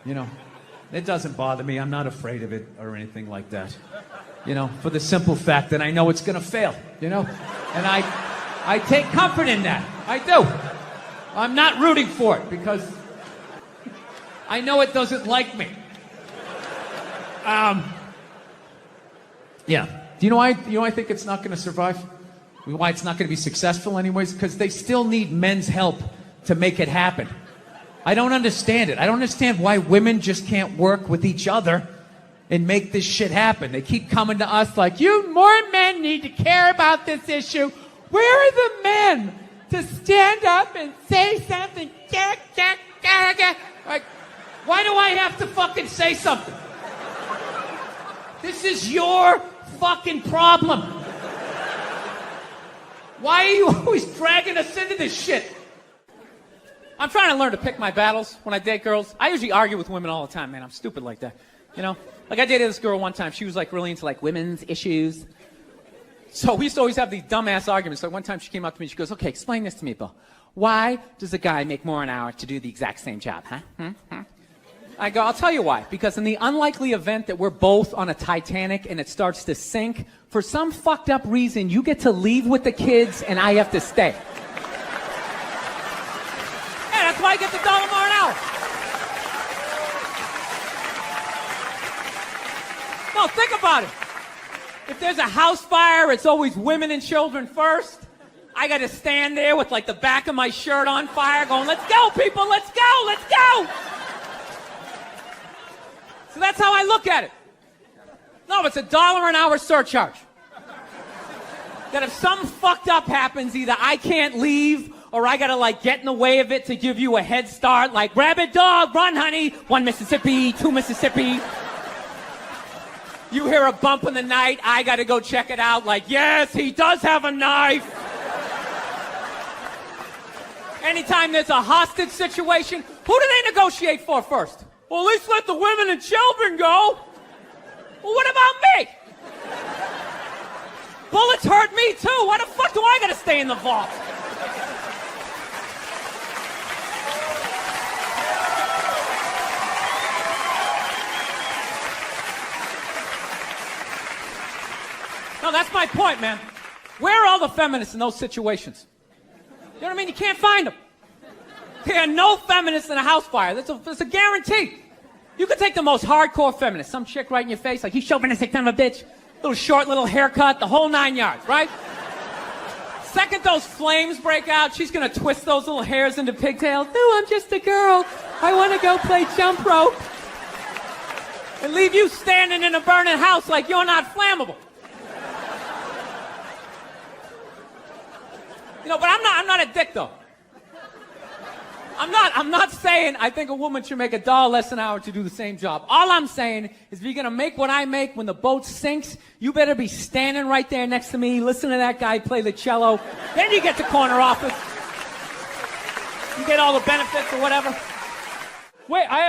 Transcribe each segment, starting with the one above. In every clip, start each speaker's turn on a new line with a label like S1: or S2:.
S1: You know, it doesn't bother me. I'm not afraid of it or anything like that. You know, for the simple fact that I know it's going to fail, you know? And I take comfort in that. I do. I'm not rooting for it because I know it doesn't like me. Yeah. Do you know why I think it's not going to survive? Why it's not going to be successful anyways? Because they still need men's help to make it happen. I don't understand it. I don't understand why women just can't work with each other and make this shit happen. They keep coming to us like, more men need to care about this issue. Where are the men to stand up and say something? Like, why do I have to fucking say something? This is your fucking problem. Why are you always dragging us into this shit? I'm trying to learn to pick my battles when I date girls. I usually argue with women all the time, man. I'm stupid like that. You know? Like, I dated this girl one time. She was, like, really into, like, women's issues. So we used to always have these dumbass arguments. So one time she came up to me and she goes, okay, explain this to me, Bill. Why does a guy make more an hour to do the exact same job, huh? I go, I'll tell you why. Because in the unlikely event that we're both on a Titanic and it starts to sink, for some fucked up reason, you get to leave with the kids and I have to stay. Yeah, that's why I get the $1 more an hour. No, think about it. If there's a house fire, it's always women and children first. I got to stand there with, like, the back of my shirt on fire going, let's go, people, let's go, let's go. So that's how I look at it. No, it's $1 an hour surcharge. That if something fucked up happens, either I can't leave or I got to, like, get in the way of it to give you a head start, like, rabid dog, run, honey, 1 Mississippi, 2 Mississippi. You hear a bump in the night, I gotta go check it out, like, yes, he does have a knife. Anytime there's a hostage situation, who do they negotiate for first? Well, at least let the women and children go. Well, what about me? Bullets hurt me too. Why the fuck do I gotta stay in the vault? No, that's my point, man. Where are all the feminists in those situations? You know what I mean? You can't find them. There are no feminists in a house fire. That's a guarantee. You could take the most hardcore feminist, some chick right in your face, like, you chauvinistic son of a bitch, little short, little haircut, the whole 9 yards, right? Second those flames break out, she's gonna twist those little hairs into pigtails. No, I'm just a girl. I want to go play jump rope. And leave you standing in a burning house like you're not flammable. You know, but I'm not a dick, though. I'm not saying I think a woman should make $1 less an hour to do the same job. All I'm saying is if you're going to make what I make when the boat sinks, you better be standing right there next to me, listen to that guy play the cello. Then you get the corner office. You get all the benefits or whatever.
S2: Wait, I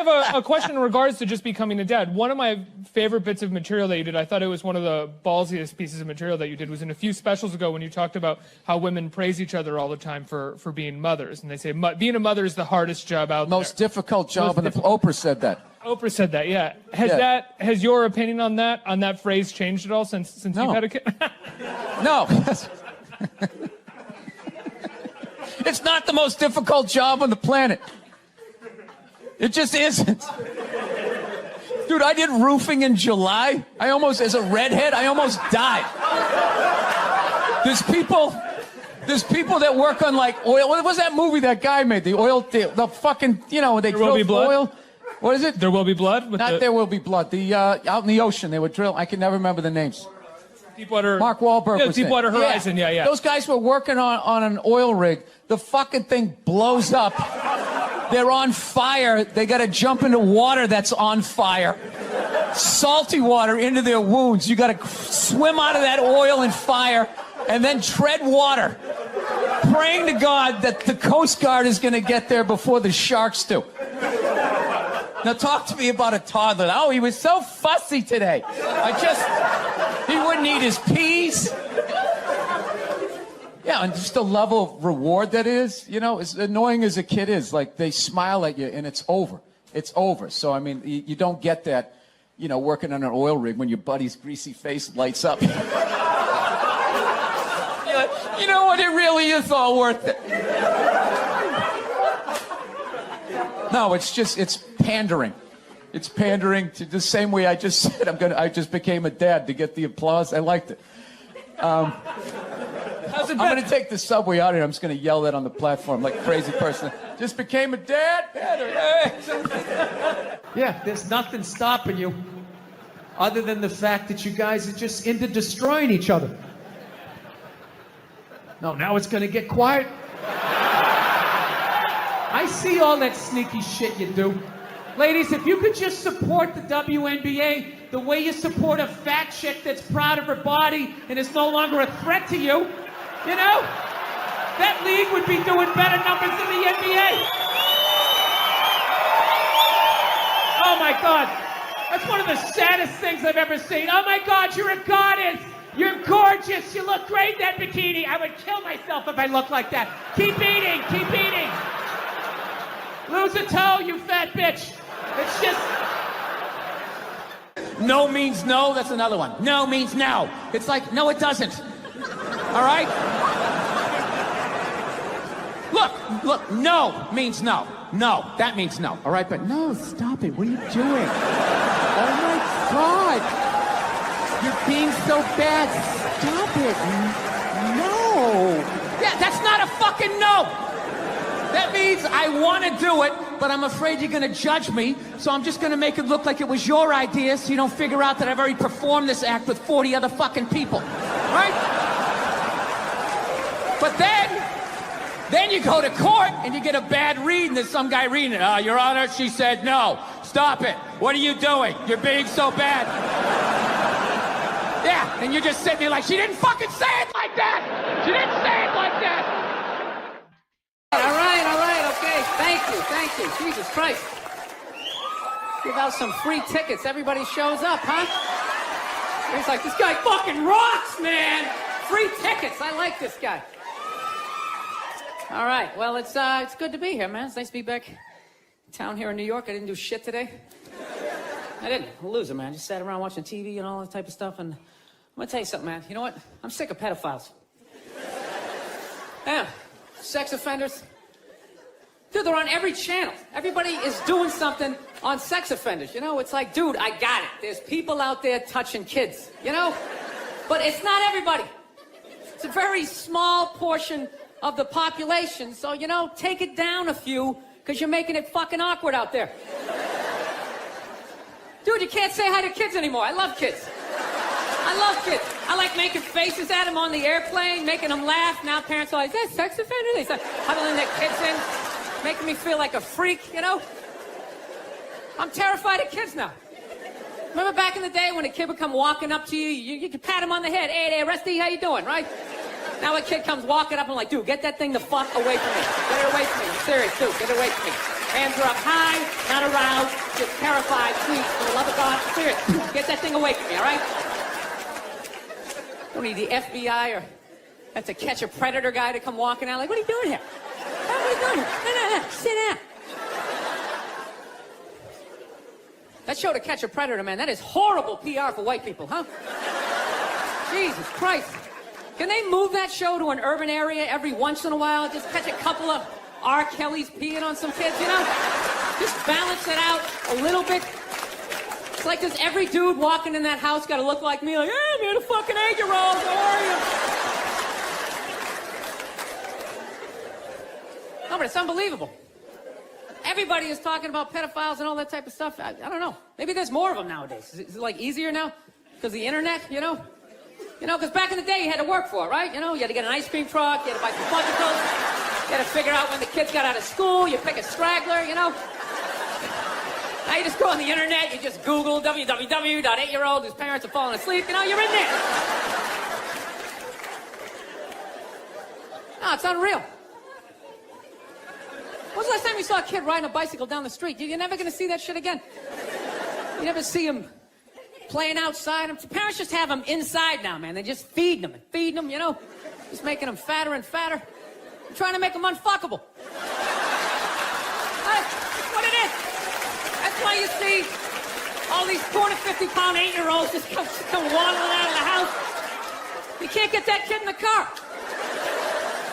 S2: have a question in regards to just becoming a dad. One of my favorite bits of material that you did, I thought it was one of the ballsiest pieces of material that you did, was in a few specials ago when you talked about how women praise each other all the time for being mothers. And they say, being a mother is the hardest job out there.
S3: Most difficult job, and Oprah said that.
S2: Oprah said that, yeah. Has your opinion on that phrase changed at all since you've had a kid?
S3: No. It's not the most difficult job on the planet. It just isn't. Dude, I did roofing in July. As a redhead, I almost died. There's people that work on, like, oil. What was that movie that guy made? The fucking, they drill oil. What is it?
S2: There Will Be Blood?
S3: There Will Be Blood. Out in the ocean, they would drill. I can never remember the names.
S2: Deepwater.
S3: Mark Wahlberg was
S2: Deepwater Horizon, yeah.
S3: Those guys were working on an oil rig. The fucking thing blows up. They're on fire. They got to jump into water that's on fire. Salty water into their wounds. You got to swim out of that oil and fire and then tread water, praying to God that the Coast Guard is going to get there before the sharks do. Now talk to me about a toddler. Oh, he was so fussy today. He wouldn't eat his peas. Yeah, and just the level of reward that is, as annoying as a kid is, like, they smile at you and it's over. It's over. So, I mean, you don't get that, you know, working on an oil rig when your buddy's greasy face lights up. You know what? It really is all worth it. No, it's pandering. It's pandering to the same way I just said. I just became a dad to get the applause. I liked it. I'm going to take the subway out here. I'm just going to yell that on the platform like a crazy person. Just became a dad.
S4: Yeah, there's nothing stopping you other than the fact that you guys are just into destroying each other. No, now it's going to get quiet. I see all that sneaky shit you do. Ladies, if you could just support the WNBA the way you support a fat chick that's proud of her body and is no longer a threat to you, you know, that league would be doing better numbers than the NBA. Oh my God, that's one of the saddest things I've ever seen. Oh my God, you're a goddess. You're gorgeous. You look great in that bikini. I would kill myself if I looked like that. Keep eating. Keep eating. Lose a toe, you fat bitch. It's just...
S3: No means no. That's another one. No means no. It's like, no, it doesn't. All right? Look, no means no. No, that means no. All right, but no, stop it. What are you doing? Oh my God. You're being so bad. Stop it. No. Yeah, that's not a fucking no. That means I want to do it, but I'm afraid you're going to judge me, so I'm just going to make it look like it was your idea so you don't figure out that I've already performed this act with 40 other fucking people. Right? But then you go to court and you get a bad read and there's some guy reading it. Your Honor, she said no. Stop it. What are you doing? You're being so bad. Yeah, and you're just sitting there like, she didn't fucking say it like that. She didn't say it like that.
S5: All right, okay. Thank you. Jesus Christ. Give out some free tickets. Everybody shows up, huh? He's like, this guy fucking rocks, man. Free tickets. I like this guy. All right, well, it's good to be here, man. It's nice to be back in town here in New York. I didn't do shit today. I didn't. I'm a loser, man. Just sat around watching TV and all that type of stuff, and I'm gonna tell you something, man. You know what? I'm sick of pedophiles. Yeah. Sex offenders. Dude, they're on every channel. Everybody is doing something on sex offenders. You know, it's like, dude, I got it. There's people out there touching kids, you know? But it's not everybody. It's a very small portion of the population. So, you know, take it down a few, because you're making it fucking awkward out there. Dude, you can't say hi to kids anymore. I love kids. I love kids. I like making faces at them on the airplane, making them laugh. Now parents are like, is that a sex offender? They start huddling their kids in, making me feel like a freak, you know? I'm terrified of kids now. Remember back in the day when a kid would come walking up to you, you could pat him on the head. Hey there, Rusty, how you doing, right? Now a kid comes walking up and I'm like, dude, get that thing the fuck away from me. Get it away from me. I'm serious, dude, get it away from me. Hands are up high, not aroused, just terrified, please, for the love of God, I'm serious. Get that thing away from me, all right? Don't need the FBI or have to catch a predator guy to come walking out. Like, what are you doing here? What are you doing here? No, sit down. That show, To Catch a Predator, man, that is horrible PR for white people, huh? Jesus Christ. Can they move that show to an urban area every once in a while? Just catch a couple of R. Kelly's peeing on some kids, you know? Just balance it out a little bit. It's like, does every dude walking in that house got to look like me? Like, hey, man, a fucking 8-year-old, how are you? No, but it's unbelievable. Everybody is talking about pedophiles and all that type of stuff. I don't know. Maybe there's more of them nowadays. Is it like easier now? Because the internet, you know? You know, because back in the day, you had to work for it, right? You know, you had to get an ice cream truck, you had to buy some fudgicles, you had to figure out when the kids got out of school, you pick a straggler, you know? Now you just go on the internet, you just Google www.8-year-old whose parents are falling asleep, you know, you're in there. No, it's unreal. When was the last time you saw a kid riding a bicycle down the street? You're never going to see that shit again. You never see him playing outside. Parents just have them inside now, man. They just feed them and feed them, you know? Just making them fatter and fatter. I'm trying to make them unfuckable. That's what it is. why you see all these 40, 50-pound 8-year-olds just come waddling out of the house. You can't get that kid in the car.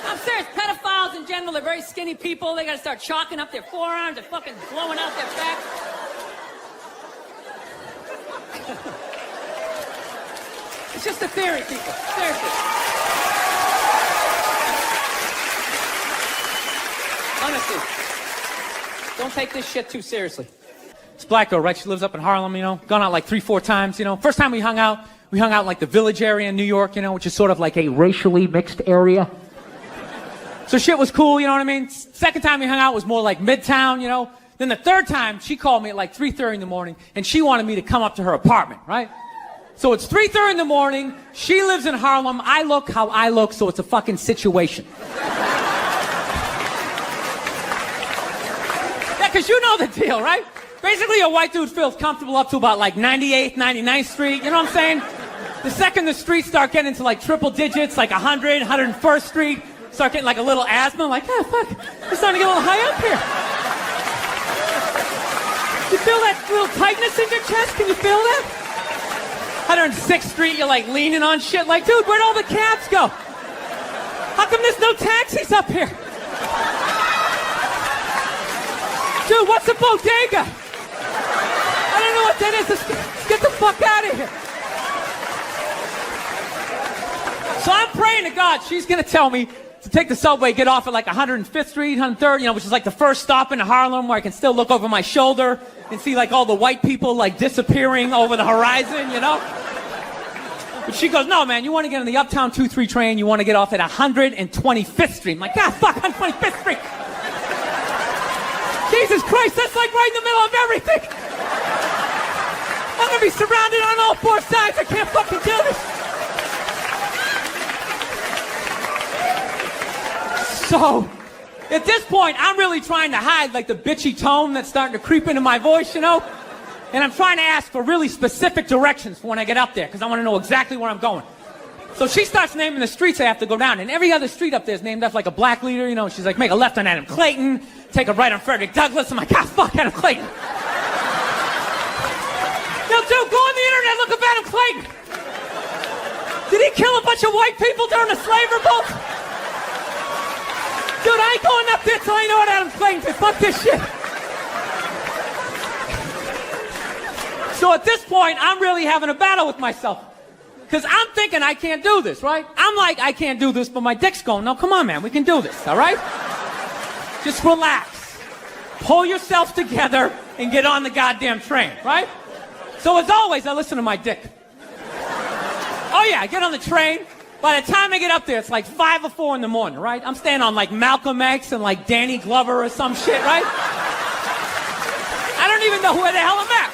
S5: I'm serious. Pedophiles in general, they're very skinny people. They got to start chalking up their forearms. They're fucking blowing out their back. It's just a theory, people. Seriously. Honestly. Don't take this shit too seriously. This black girl, right? She lives up in Harlem, you know. Gone out like 3-4 times, you know. First time we hung out in like the Village area in New York, you know, which is sort of like a racially mixed area. So shit was cool, you know what I mean? Second time we hung out was more like Midtown, you know. Then the third time, she called me at like 3:30 in the morning, and she wanted me to come up to her apartment, right? So it's 3:30 in the morning, she lives in Harlem, I look how I look, so it's a fucking situation. Yeah, because you know the deal, right? Basically, a white dude feels comfortable up to about like 98th, 99th Street, you know what I'm saying? The second the streets start getting into like triple digits, like 100, 101st Street, start getting like a little asthma, I'm like, ah, fuck, it's starting to get a little high up here. You feel that little tightness in your chest? Can you feel that? 106th Street, you're like leaning on shit like, dude, where'd all the cabs go? How come there's no taxis up here? Dude, what's a bodega? I don't know what that is. Let's get the fuck out of here. So I'm praying to God she's going to tell me to take the subway, get off at like 105th Street, 103rd, you know, which is like the first stop in Harlem where I can still look over my shoulder and see like all the white people like disappearing over the horizon, you know? But she goes, no, man, you want to get on the Uptown 2-3 train, you want to get off at 125th Street. I'm like, ah, fuck, 125th Street. Jesus Christ, that's like right in the middle of everything. I'm going to be surrounded on all four sides. I can't fucking do this. So, at this point, I'm really trying to hide like the bitchy tone that's starting to creep into my voice, you know? And I'm trying to ask for really specific directions for when I get up there, because I want to know exactly where I'm going. So she starts naming the streets I have to go down, and every other street up there is named after like a black leader, you know? She's like, make a left on Adam Clayton, take a right on Frederick Douglass. I'm like, ah, fuck Adam Clayton. Yo, dude, go on the internet, look up Adam Clayton. Did he kill a bunch of white people during the slave revolt? Dude, I ain't going up there till I know what Adam Clayton did. Fuck this shit. So at this point, I'm really having a battle with myself. Because I'm thinking I can't do this, right? I'm like, I can't do this, but my dick's going, no, come on, man, we can do this, all right? Just relax. Pull yourself together and get on the goddamn train, right? So as always, I listen to my dick. Oh yeah, I get on the train. By the time I get up there, it's like 5 or 4 in the morning, right? I'm staying on like Malcolm X and like Danny Glover or some shit, right? I don't even know where the hell I'm at.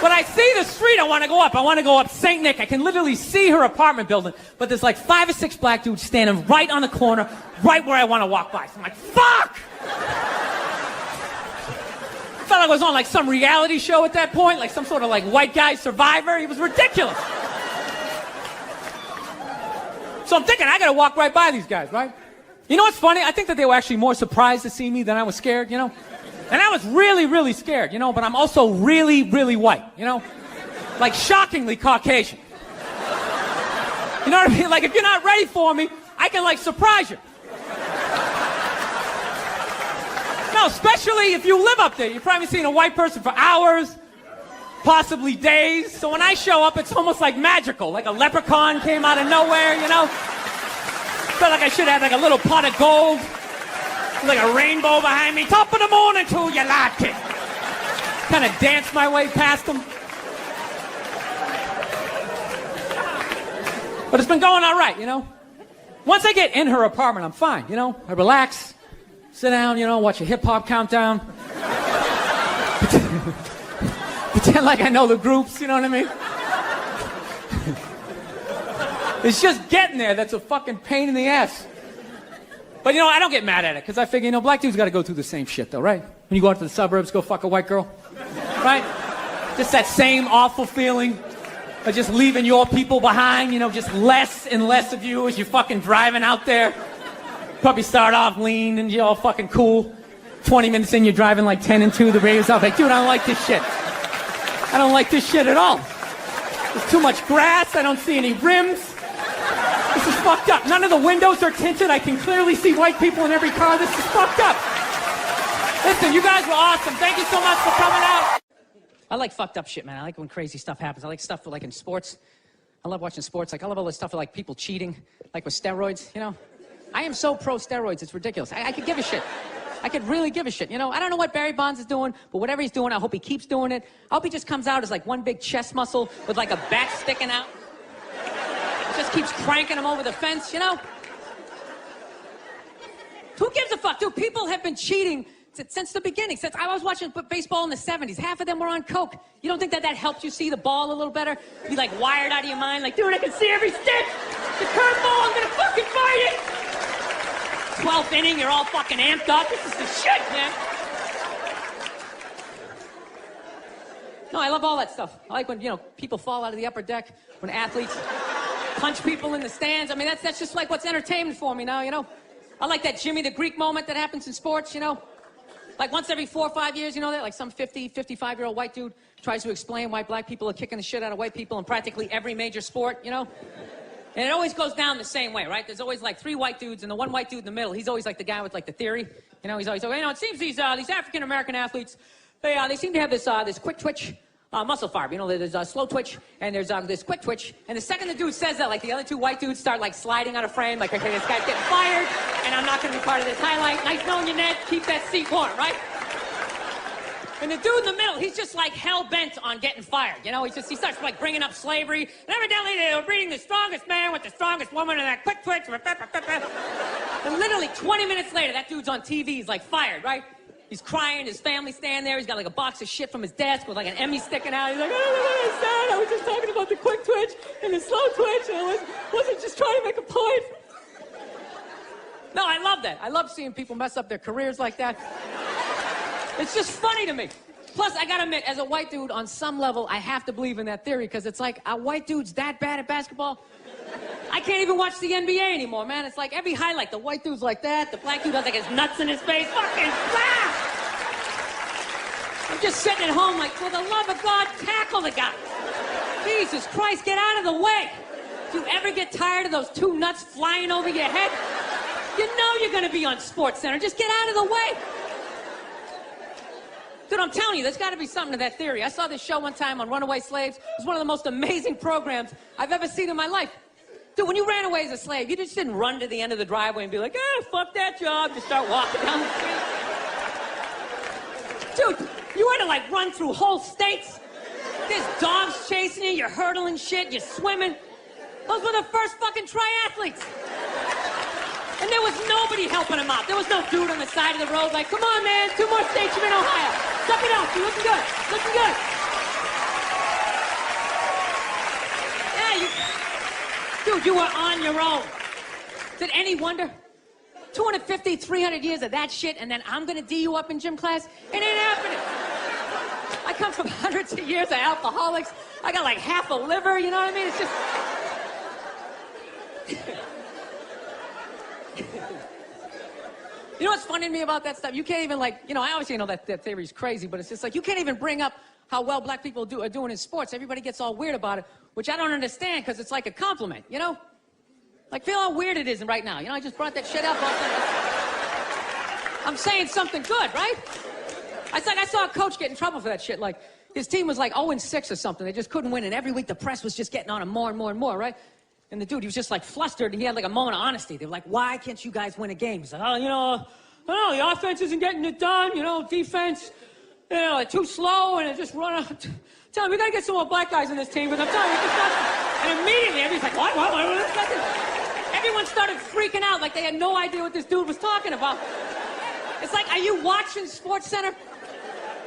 S5: But I see the street I want to go up. I want to go up St. Nick. I can literally see her apartment building, but there's like 5 or 6 black dudes standing right on the corner, right where I want to walk by. So I'm like, fuck! I felt like I was on like some reality show at that point, like some sort of like white guy survivor. It was ridiculous. So I'm thinking, I gotta walk right by these guys, right? You know what's funny? I think that they were actually more surprised to see me than I was scared, you know? And I was really, really scared, you know, but I'm also really, really white, you know? Like shockingly Caucasian. You know what I mean? Like if you're not ready for me, I can like surprise you. No, especially if you live up there. You've probably seen a white person for hours, possibly days. So when I show up, it's almost like magical. Like a leprechaun came out of nowhere, you know? Felt like I should have like a little pot of gold. Like a rainbow behind me. Top of the morning to you like it. Kind of danced my way past them. But it's been going all right, you know? Once I get in her apartment, I'm fine, you know? I relax. Sit down, you know, watch a hip-hop countdown. Pretend like I know the groups, you know what I mean? It's just getting there that's a fucking pain in the ass. But, you know, I don't get mad at it, because I figure, you know, black dudes got to go through the same shit, though, right? When you go out to the suburbs, go fuck a white girl, right? Just that same awful feeling of just leaving your people behind, you know, just less and less of you as you're fucking driving out there. Probably start off lean and you're all fucking cool.
S1: 20 minutes in, you're driving like 10 and 2, the radio's off. Like, dude, I don't like this shit. I don't like this shit at all. There's too much grass, I don't see any rims. This is fucked up. None of the windows are tinted. I can clearly see white people in every car. This is fucked up. Listen, you guys were awesome. Thank you so much for coming out.
S5: I like fucked up shit, man. I like when crazy stuff happens. I like stuff like in sports. I love watching sports. Like, I love all this stuff like people cheating, like with steroids, you know? I am so pro steroids, it's ridiculous. I could give a shit. I could really give a shit, you know? I don't know what Barry Bonds is doing, but whatever he's doing, I hope he keeps doing it. I hope he just comes out as like one big chest muscle with like a back sticking out. Just keeps cranking him over the fence, you know? Who gives a fuck? Dude, people have been cheating since the beginning. Since I was watching baseball in the 70s, half of them were on coke. You don't think that helped you see the ball a little better? Be like wired out of your mind, like, dude, I can see every stick. The curveball, I'm gonna fucking fight it. 12th inning, you're all fucking amped up. This is the shit, man. No, I love all that stuff. I like when, you know, people fall out of the upper deck, when athletes punch people in the stands. I mean, that's just like what's entertainment for me now, you know? I like that Jimmy the Greek moment that happens in sports, you know? Like once every 4 or 5 years, you know that? Like some 50, 55-year-old white dude tries to explain why black people are kicking the shit out of white people in practically every major sport, you know? And it always goes down the same way, right? There's always like 3 white dudes, and the one white dude in the middle, he's always like the guy with like the theory. You know, he's always, you know, it seems these African-American athletes, they seem to have this quick twitch muscle fiber. You know, there's a slow twitch, and there's this quick twitch. And the second the dude says that, like the other 2 white dudes start like sliding out of frame, like, okay, this guy's getting fired, and I'm not gonna be part of this highlight. Nice knowing you, Ned. Keep that seat warm, right? And the dude in the middle, he's just like hell-bent on getting fired. You know, he starts like bringing up slavery. And evidently they were breeding the strongest man with the strongest woman and that quick twitch. And literally 20 minutes later, that dude's on TV. He's like fired, right? He's crying. His family's standing there. He's got like a box of shit from his desk with like an Emmy sticking out. He's like, oh, my God, I was just talking about the quick twitch and the slow twitch. And I wasn't just trying to make a point. No, I love that. I love seeing people mess up their careers like that. It's just funny to me. Plus, I gotta admit, as a white dude, on some level, I have to believe in that theory, because it's like, are white dudes that bad at basketball? I can't even watch the NBA anymore, man. It's like every highlight, the white dude's like that, the black dude has like his nuts in his face. Fucking blah! I'm just sitting at home like, for the love of God, tackle the guy. Jesus Christ, get out of the way. Do you ever get tired of those 2 nuts flying over your head? You know you're gonna be on SportsCenter. Just get out of the way. Dude, I'm telling you, there's got to be something to that theory. I saw this show one time on runaway slaves. It was one of the most amazing programs I've ever seen in my life. Dude, when you ran away as a slave, you just didn't run to the end of the driveway and be like, fuck that job. Just start walking down the street. Dude, you had to like run through whole states. There's dogs chasing you, you're hurdling shit, you're swimming. Those were the first fucking triathletes. And there was nobody helping him out. There was no dude on the side of the road like, come on, man, 2 more states, you're in Ohio. Suck it up, you're looking good, looking good. Yeah, dude, you were on your own. Is it any wonder? 250, 300 years of that shit, and then I'm gonna D you up in gym class? It ain't happening. I come from hundreds of years of alcoholics. I got like half a liver, you know what I mean? It's just... You know what's funny to me about that stuff? You can't even like, you know, I obviously know that theory's crazy, but it's just like, you can't even bring up how well black people are doing in sports. Everybody gets all weird about it, which I don't understand, because it's like a compliment, you know? Like, feel how weird it is right now. You know, I just brought that shit up. I'm saying something good, right? I saw a coach get in trouble for that shit. Like, his team was like 0-6 or something. They just couldn't win, and every week the press was just getting on him more and more and more, right? And the dude, he was just like flustered, and he had like a moment of honesty. They were like, why can't you guys win a game? He's like, oh, you know, I don't know, the offense isn't getting it done, you know, defense, you know, they're too slow, and they just run out. Tell him, we gotta get some more black guys in this team, but I'm telling you, it's not. And immediately, everybody's like, what? Everyone started freaking out like they had no idea what this dude was talking about. It's like, are you watching SportsCenter?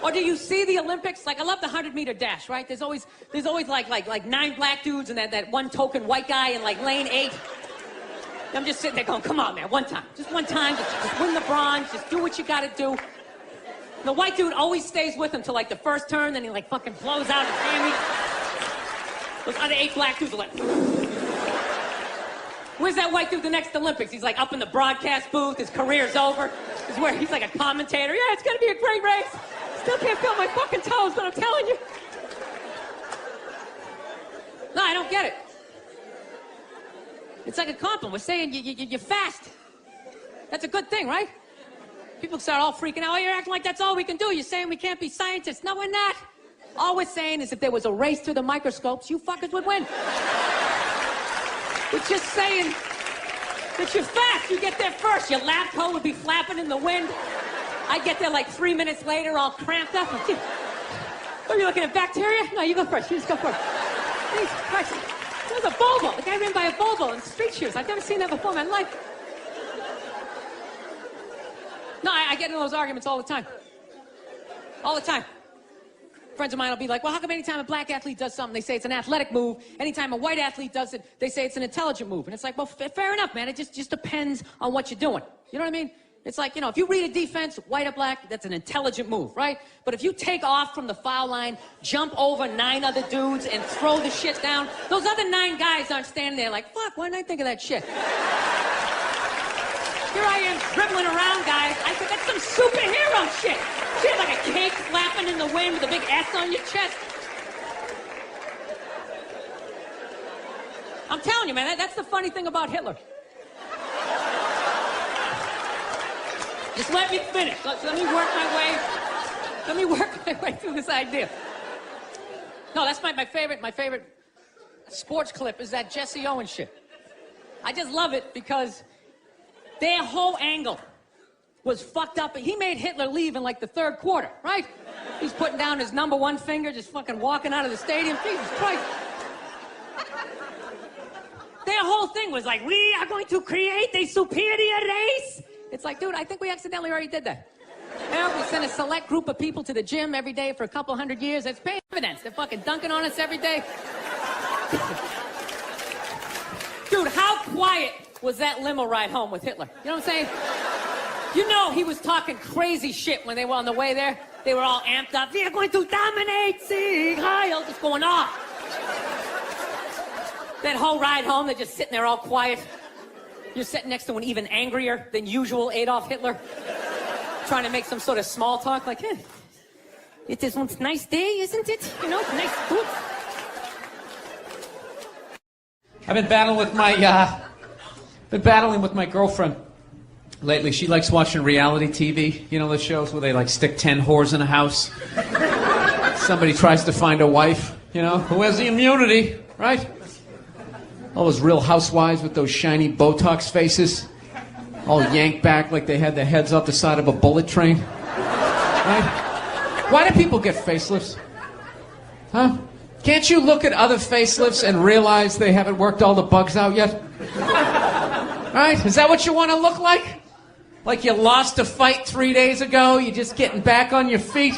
S5: Or do you see the Olympics? Like, I love the 100-meter dash, right? There's always like 9 black dudes and that one token white guy in like lane 8. I'm just sitting there going, come on, man, one time. Just one time, just win the bronze, just do what you gotta do. The white dude always stays with him till like the first turn, then he like fucking blows out his hammy. Those other 8 black dudes are like, where's that white dude the next Olympics? He's like up in the broadcast booth, his career's over. is where he's like a commentator. Yeah, it's gonna be a great race. Still can't feel my fucking toes, but I'm telling you. No, I don't get it. It's like a compliment. We're saying you're fast. That's a good thing, right? People start all freaking out. Oh, you're acting like that's all we can do. You're saying we can't be scientists. No, we're not. All we're saying is if there was a race through the microscopes, you fuckers would win. We're just saying that you're fast. You get there first. Your lab coat would be flapping in the wind. I get there like 3 minutes later, all cramped up. Are you looking at bacteria? No, you go first. You just go first. Jesus Christ. There's a Volvo. The guy ran by a Volvo in street shoes. I've never seen that before in my life. No, I get into those arguments all the time. All the time. Friends of mine will be like, well, how come anytime a black athlete does something, they say it's an athletic move? Anytime a white athlete does it, they say it's an intelligent move. And it's like, well, fair enough, man. It just depends on what you're doing. You know what I mean? It's like, you know, if you read a defense, white or black, that's an intelligent move, right? But if you take off from the foul line, jump over 9 other dudes, and throw the shit down, those other 9 guys aren't standing there like, fuck, why didn't I think of that shit? Here I am dribbling around, guys. I said, that's some superhero shit. Shit like a cake flapping in the wind with a big S on your chest. I'm telling you, man, that's the funny thing about Hitler. Just let me finish. Let me work my way through this idea. No, that's my favorite sports clip is that Jesse Owens shit. I just love it because their whole angle was fucked up. He made Hitler leave in like the 3rd quarter, right? He's putting down his number 1 finger, just fucking walking out of the stadium. Jesus Christ. Their whole thing was like, we are going to create a superior race. It's like, dude, I think we accidentally already did that. You know, we send a select group of people to the gym every day for a couple hundred years. It's paying dividends. They're fucking dunking on us every day. Dude, how quiet was that limo ride home with Hitler? You know what I'm saying? You know he was talking crazy shit when they were on the way there. They were all amped up. We are going to dominate Sieg Heil. Just going off. That whole ride home, they're just sitting there all quiet. You're sitting next to an even angrier than usual Adolf Hitler, trying to make some sort of small talk, like, hey, it is one nice day, isn't it? You know, nice food.
S1: I've been battling with my girlfriend lately. She likes watching reality TV. You know those shows where they like stick 10 whores in a house? Somebody tries to find a wife, you know, who has the immunity, right? All those Real Housewives with those shiny Botox faces, all yanked back like they had their heads off the side of a bullet train. Right? Why do people get facelifts? Huh? Can't you look at other facelifts and realize they haven't worked all the bugs out yet? Right? Is that what you want to look like? Like you lost a fight 3 days ago, you're just getting back on your feet?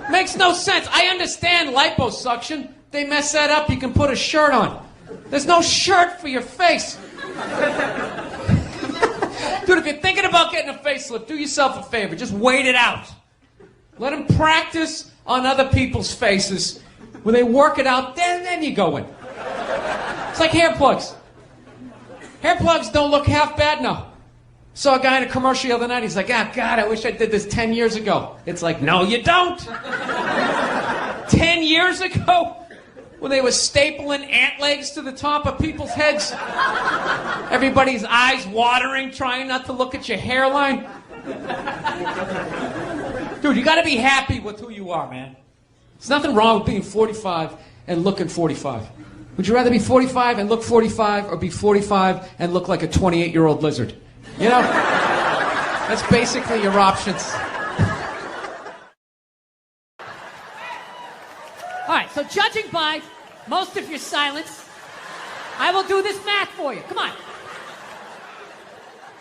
S1: Makes no sense. I understand liposuction. They mess that up, you can put a shirt on. There's no shirt for your face. Dude, if you're thinking about getting a facelift, do yourself a favor. Just wait it out. Let them practice on other people's faces. When they work it out, then you go in. It's like hair plugs. Hair plugs don't look half bad now. Saw a guy in a commercial the other night. He's like, ah, God, I wish I did this 10 years ago. It's like, no, you don't. 10 years ago? When they were stapling ant legs to the top of people's heads. Everybody's eyes watering, trying not to look at your hairline. Dude, you gotta be happy with who you are, man. There's nothing wrong with being 45 and looking 45. Would you rather be 45 and look 45 or be 45 and look like a 28-year-old lizard? You know? That's basically your options.
S4: All right, so judging by most of your silence, I will do this math for you. Come on.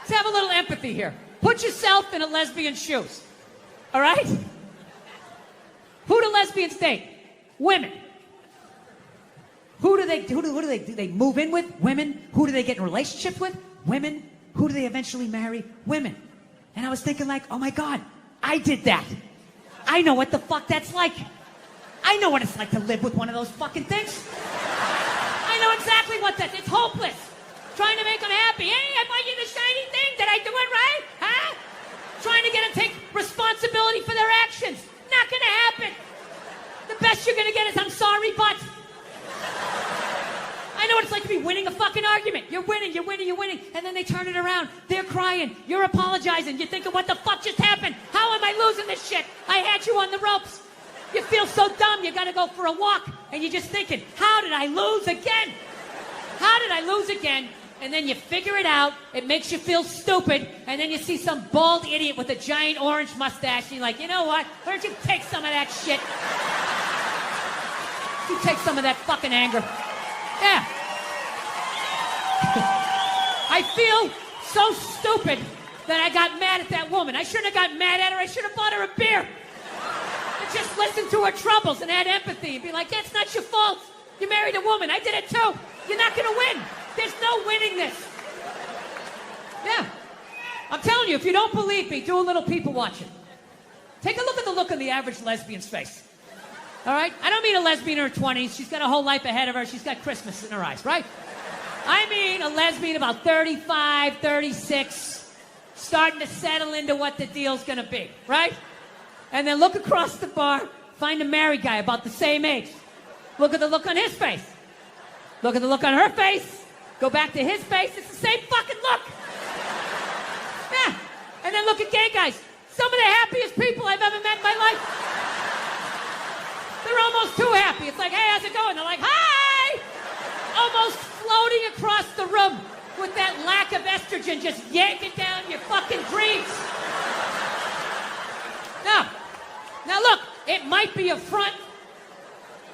S4: Let's have a little empathy here. Put yourself in a lesbian's shoes. All right? Who do lesbians date? Women. Who do they move in with? Women. Who do they get in relationships with? Women. Who do they eventually marry? Women. And I was thinking like, oh my God, I did that. I know what the fuck that's like. I know what it's like to live with one of those fucking things. I know exactly what it's hopeless. Trying to make them happy. Hey, I bought you the shiny thing. Did I do it right? Huh?
S5: Trying to get them to take responsibility for their actions. Not gonna happen. The best you're gonna get is I'm sorry, but. I know what it's like to be winning a fucking argument. You're winning, and then they turn it around. They're crying. You're apologizing. You're thinking, what the fuck just happened? How am I losing this shit? I had you on the ropes. You feel so dumb, you gotta go for a walk, and you're just thinking, how did I lose again? How did I lose again? And then you figure it out, it makes you feel stupid, and then you see some bald idiot with a giant orange mustache, and you're like, you know what? Why don't you take some of that shit? You take some of that fucking anger. Yeah. I feel so stupid that I got mad at that woman. I shouldn't have got mad at her. I should have bought her a beer. And just listen to her troubles and had empathy and be like, that's not your fault. You married a woman. I did it too. You're not going to win. There's no winning this. Yeah. I'm telling you, if you don't believe me, do a little people watching. Take a look at the look on the average lesbian's face. All right? I don't mean a lesbian in her 20s. She's got a whole life ahead of her. She's got Christmas in her eyes, right? I mean a lesbian about 35, 36, starting to settle into what the deal's going to be, right? And then look across the bar, find a married guy about the same age. Look at the look on his face. Look at the look on her face. Go back to his face. It's the same fucking look. Yeah. And then look at gay guys. Some of the happiest people I've ever met in my life. They're almost too happy. It's like, hey, how's it going? They're like, hi! Almost floating across the room with that lack of estrogen just yanking down your fucking dreams. Now look, it might be a front.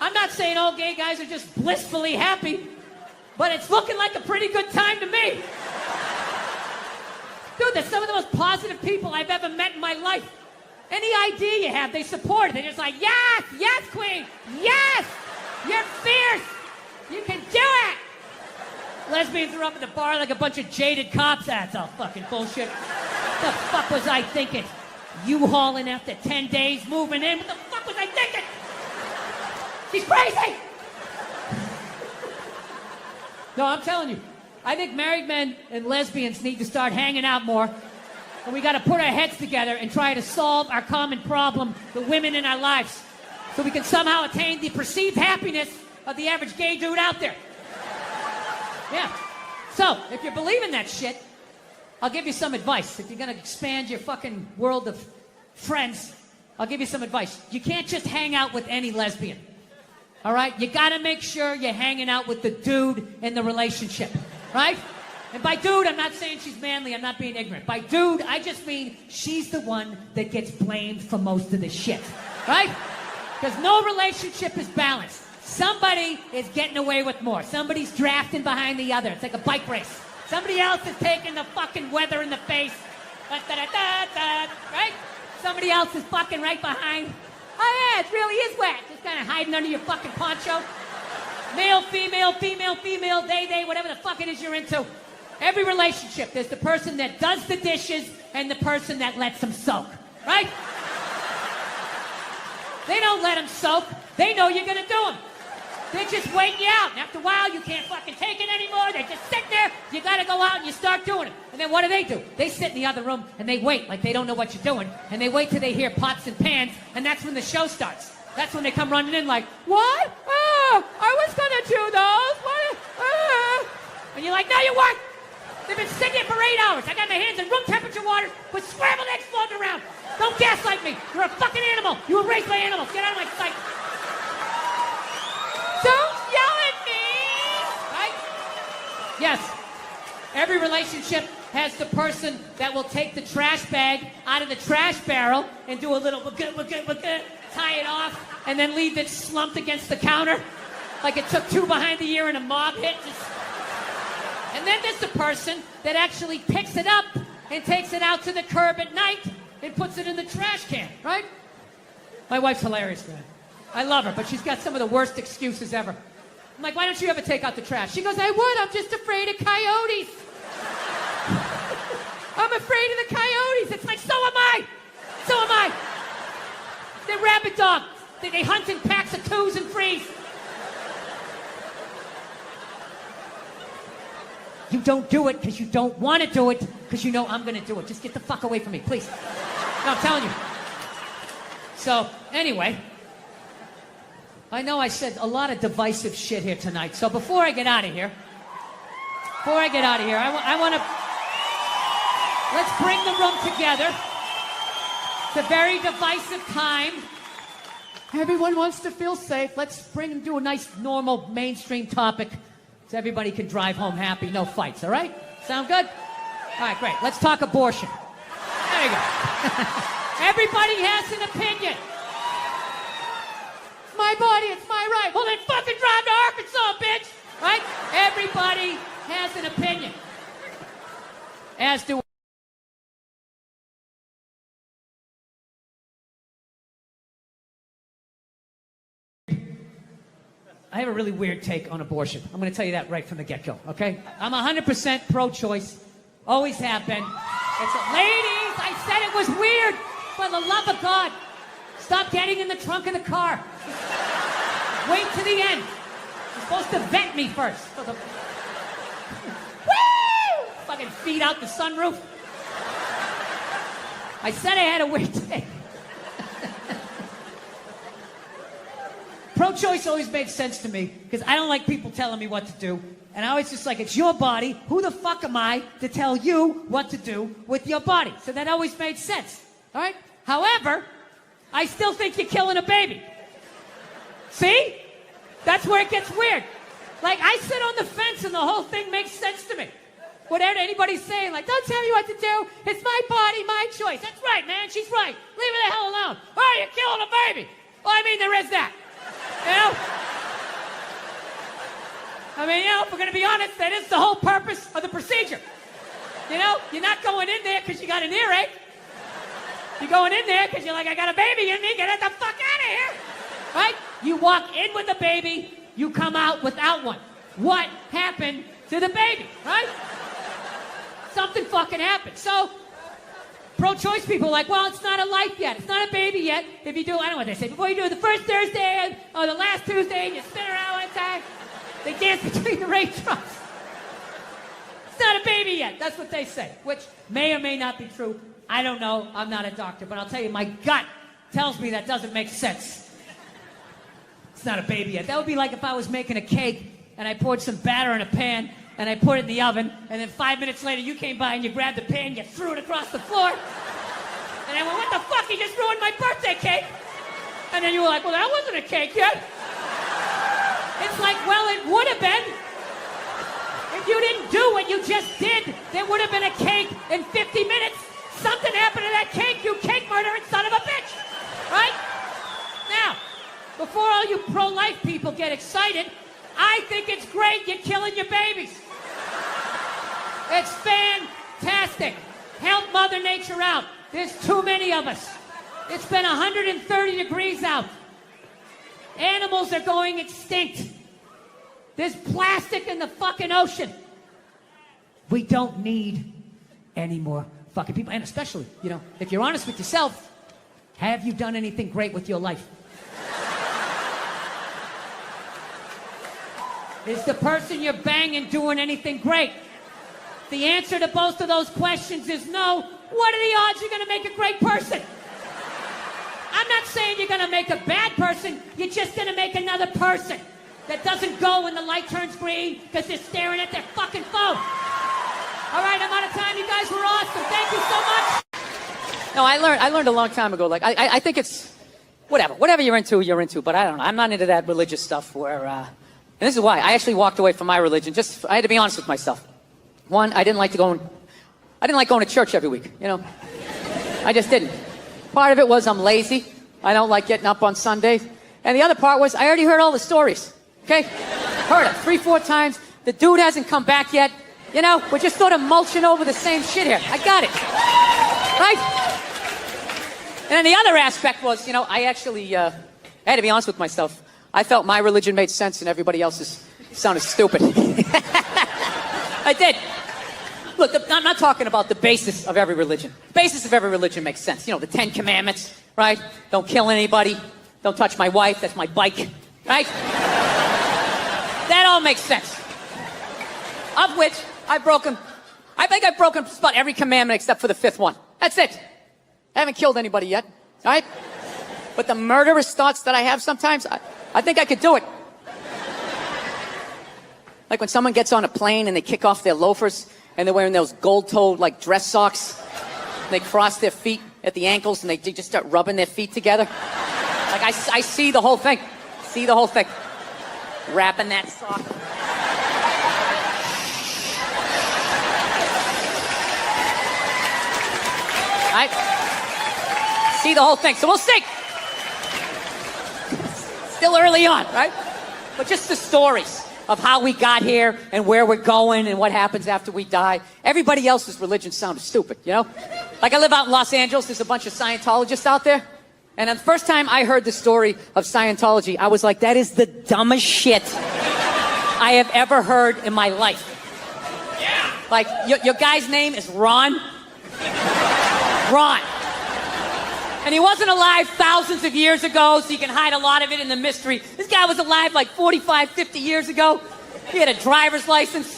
S5: I'm not saying all gay guys are just blissfully happy, but it's looking like a pretty good time to me. Dude, they're some of the most positive people I've ever met in my life. Any idea you have, they support it. They're just like, yes, yes, queen, yes, you're fierce, you can do it. Lesbians are up at the bar like a bunch of jaded cops. That's all fucking bullshit. What the fuck was I thinking? U-hauling after 10 days, moving in. What the fuck was I thinking? She's crazy! No, I'm telling you. I think married men and lesbians need to start hanging out more. And we got to put our heads together and try to solve our common problem, the women in our lives, so we can somehow attain the perceived happiness of the average gay dude out there. Yeah. So, if you're believing that shit, I'll give you some advice. If you're going to expand your fucking world of friends, I'll give you some advice. You can't just hang out with any lesbian. All right? You got to make sure you're hanging out with the dude in the relationship. Right? And by dude, I'm not saying she's manly. I'm not being ignorant. By dude, I just mean she's the one that gets blamed for most of the shit. Right? Because no relationship is balanced. Somebody is getting away with more. Somebody's drafting behind the other. It's like a bike race. Somebody else is taking the fucking weather in the face. Right? Somebody else is fucking right behind. Oh yeah, it really is wet. Just kind of hiding under your fucking poncho. Male, female, female, female, they, whatever the fuck it is you're into. Every relationship, there's the person that does the dishes and the person that lets them soak. Right? They don't let them soak. They know you're gonna do them. They're just waiting you out. And after a while, you can't fucking take it anymore. They're just sitting there. You gotta go out and you start doing it. And then what do? They sit in the other room and they wait like they don't know what you're doing. And they wait till they hear pots and pans. And that's when the show starts. That's when they come running in like, what? Oh, I was gonna do those. What? And you're like, no, you weren't. They've been sitting here for 8 hours. I got my hands in room temperature water with scrambled eggs floating around. Don't gaslight me. You're a fucking animal. You were raised by animals. Get out of my sight. Don't yell at me! Right? Yes. Every relationship has the person that will take the trash bag out of the trash barrel and do a little tie it off, and then leave it slumped against the counter like it took two behind the ear and a mob hit. And then there's the person that actually picks it up and takes it out to the curb at night and puts it in the trash can, right? My wife's hilarious, man. I love her, but she's got some of the worst excuses ever. I'm like, why don't you ever take out the trash? She goes, I would, I'm just afraid of coyotes. I'm afraid of the coyotes. It's like, so am I. So am I. They're rabid dogs. They hunt in packs of 2s and 3s. You don't do it because you don't want to do it because you know I'm going to do it. Just get the fuck away from me, please. No, I'm telling you. So, anyway, I know I said a lot of divisive shit here tonight. So before I get out of here, I want to... Let's bring the room together. It's a very divisive time. Everyone wants to feel safe. Let's bring and do a nice, normal, mainstream topic so everybody can drive home happy, no fights, all right? Sound good? All right, great. Let's talk abortion. There you go. Everybody has an opinion. It's my body, it's my right. Well, then fucking drive to Arkansas, bitch! Right? Everybody has an opinion. As do I have a really weird take on abortion. I'm going to tell you that right from the get-go, okay? I'm 100% pro-choice. Always have been. Ladies, I said it was weird. For the love of God, stop getting in the trunk of the car. Wait to the end. You're supposed to vet me first. Woo! Fucking feet out the sunroof. I said I had a weird take. Pro-choice always made sense to me because I don't like people telling me what to do. And I always just like, it's your body. Who the fuck am I to tell you what to do with your body? So that always made sense. All right? However, I still think you're killing a baby. See? That's where it gets weird. Like, I sit on the fence and the whole thing makes sense to me. Whatever anybody's saying, like, don't tell me what to do. It's my body, my choice. That's right, man. She's right. Leave her the hell alone. Oh, you're killing a baby. Well, I mean, there is that. You know? I mean, you know, if we're going to be honest, that is the whole purpose of the procedure. You know? You're not going in there because you got an earache. You're going in there because you're like, I got a baby in me, get the fuck out of here. Right? You walk in with a baby, you come out without one. What happened to the baby? Right? Something fucking happened. So, pro-choice people are like, well, it's not a life yet. It's not a baby yet. If you do, I don't know what they say. Before you do it the first Thursday or the last Tuesday, and you spin around one time, they dance between the raindrops. It's not a baby yet. That's what they say, which may or may not be true. I don't know. I'm not a doctor, but I'll tell you, my gut tells me that doesn't make sense. It's not a baby yet. That would be like if I was making a cake and I poured some batter in a pan and I put it in the oven, and then 5 minutes later you came by and you grabbed the pan, you threw it across the floor, and I went, what the fuck, you just ruined my birthday cake? And then you were like, well, that wasn't a cake yet. It's like, well, it would have been. If you didn't do what you just did, there would have been a cake in 50 minutes. Something happened to that cake, you cake murdering son of a bitch. Right? Now, before all you pro-life people get excited, I think it's great you're killing your babies. It's fantastic. Help Mother Nature out. There's too many of us. It's been 130 degrees out. Animals are going extinct. There's plastic in the fucking ocean. We don't need any more fucking people. And especially, you know, if you're honest with yourself, have you done anything great with your life? Is the person you're banging doing anything great? The answer to both of those questions is no. What are the odds you're going to make a great person? I'm not saying you're going to make a bad person. You're just going to make another person that doesn't go when the light turns green because they're staring at their fucking phone. All right, I'm out of time. You guys were awesome. Thank you so much. No, I learned a long time ago. Like, I think it's whatever you're into, you're into. But I don't know. I'm not into that religious stuff where, and this is why I actually walked away from my religion. I had to be honest with myself. One, I didn't like going to church every week. You know, I just didn't. Part of it was I'm lazy. I don't like getting up on Sundays. And the other part was I already heard all the stories. Okay, heard it 3-4 times. The dude hasn't come back yet. You know, we're just sort of mulching over the same shit here. I got it. Right? And then the other aspect was, you know, I actually I had to be honest with myself. I felt my religion made sense and everybody else's sounded stupid. I did. Look, I'm not talking about the basis of every religion. The basis of every religion makes sense. You know, the 10 Commandments, right? Don't kill anybody. Don't touch my wife. That's my bike. Right? That all makes sense. Of which I think I've broken just about every commandment except for the 5th one. That's it. I haven't killed anybody yet, all right? But the murderous thoughts that I have sometimes, I think I could do it. Like when someone gets on a plane and they kick off their loafers and they're wearing those gold-toed like dress socks. They cross their feet at the ankles and they just start rubbing their feet together. Like I see the whole thing. See the whole thing. Wrapping that sock. Right? See the whole thing. So we'll see. Still early on, right? But just the stories of how we got here and where we're going and what happens after we die. Everybody else's religion sounds stupid, you know? Like I live out in Los Angeles, there's a bunch of Scientologists out there. And the first time I heard the story of Scientology, I was like, that is the dumbest shit I have ever heard in my life. Yeah. Like, your guy's name is Ron. Ron. And he wasn't alive thousands of years ago, so you can hide a lot of it in the mystery. This guy was alive like 45, 50 years ago. He had a driver's license,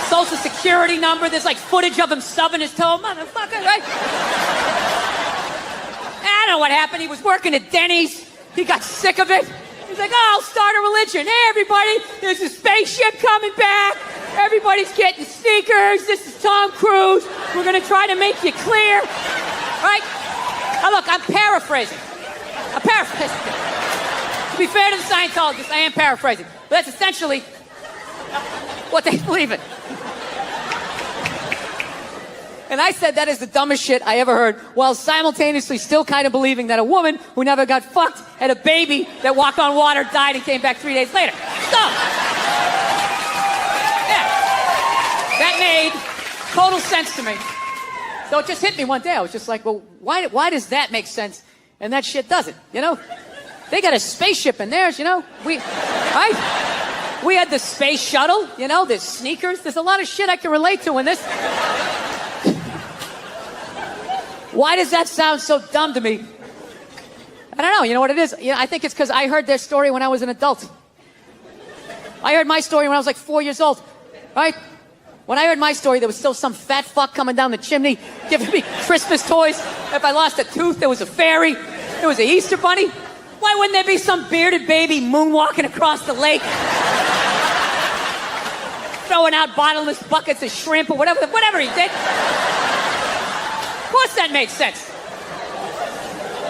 S5: social security number. There's like footage of him stubbing his toe. Motherfucker, right? I don't know what happened. He was working at Denny's. He got sick of it. He's like, oh, I'll start a religion. Hey, everybody, there's a spaceship coming back. Everybody's getting sneakers. This is Tom Cruise. We're going to try to make you clear. Right? Now, look, I'm paraphrasing. I'm paraphrasing. To be fair to the Scientologists, I am paraphrasing. But that's essentially what they believe in. And I said that is the dumbest shit I ever heard, while simultaneously still kind of believing that a woman who never got fucked had a baby that walked on water, died, and came back 3 days later. Dumb. Yeah. That made total sense to me. So it just hit me one day. I was just like, well, why does that make sense and that shit doesn't, you know? They got a spaceship in theirs, you know? Right? We had the space shuttle, you know? There's sneakers. There's a lot of shit I can relate to in this. Why does that sound so dumb to me? I don't know. You know what it is? You know, I think it's because I heard their story when I was an adult. I heard my story when I was like 4 years old, right? When I heard my story, there was still some fat fuck coming down the chimney giving me Christmas toys. If I lost a tooth, there was a fairy. There was an Easter bunny. Why wouldn't there be some bearded baby moonwalking across the lake? Throwing out bottomless buckets of shrimp or whatever he did. Of course that made sense.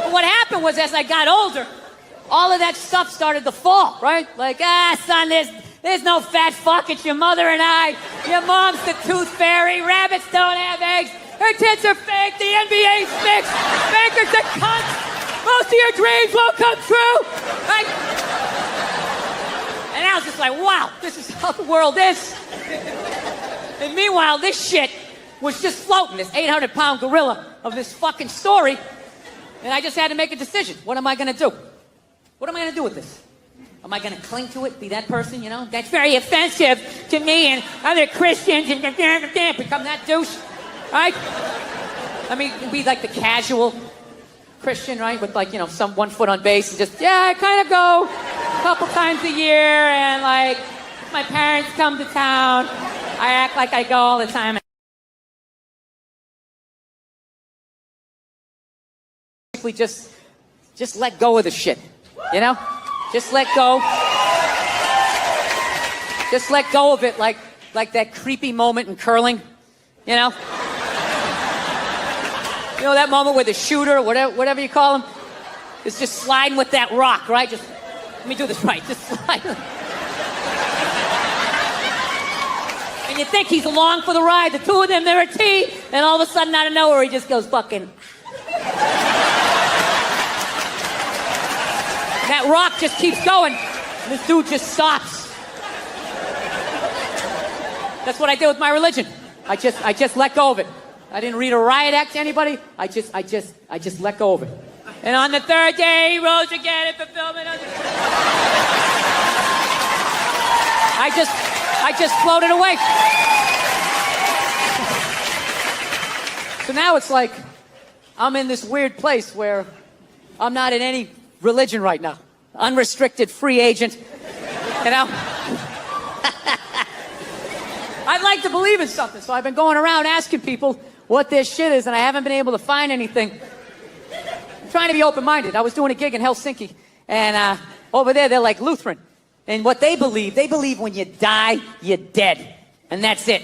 S5: But what happened was, as I got older, all of that stuff started to fall, right? Like, son, there's no fat fuck, it's your mother and I. Your mom's the tooth fairy, rabbits don't have eggs, her tits are fake, the NBA's fixed, bankers are cunts, most of your dreams won't come true, right? And I was just like, wow, this is how the world is. And meanwhile, this shit was just floating, this 800-pound gorilla of this fucking story, and I just had to make a decision. What am I gonna do? What am I gonna do with this? Am I going to cling to it, be that person, you know? That's very offensive to me and other Christians and become that douche, right? I mean, be like the casual Christian, right? With like, you know, some 1 foot on base and just, yeah, I kind of go a couple times a year and like, my parents come to town, I act like I go all the time. Just let go of the shit, you know? Just let go. Just let go of it like that creepy moment in curling, you know? You know that moment where the shooter, or whatever you call him, is just sliding with that rock, right? Just, let me do this right, just slide. And you think he's along for the ride, the two of them, they're a team, and all of a sudden out of nowhere he just goes fucking... That rock just keeps going. And this dude just stops. That's what I did with my religion. I just let go of it. I didn't read a riot act to anybody. I just let go of it. And on the third day, he rose again in fulfillment of the... I just floated away. So now it's like I'm in this weird place where I'm not in any religion right now. Unrestricted free agent, you know? I'd like to believe in something, so I've been going around asking people what their shit is, and I haven't been able to find anything. I'm trying to be open-minded. I was doing a gig in Helsinki, and over there, they're like Lutheran. And what they believe when you die, you're dead. And that's it.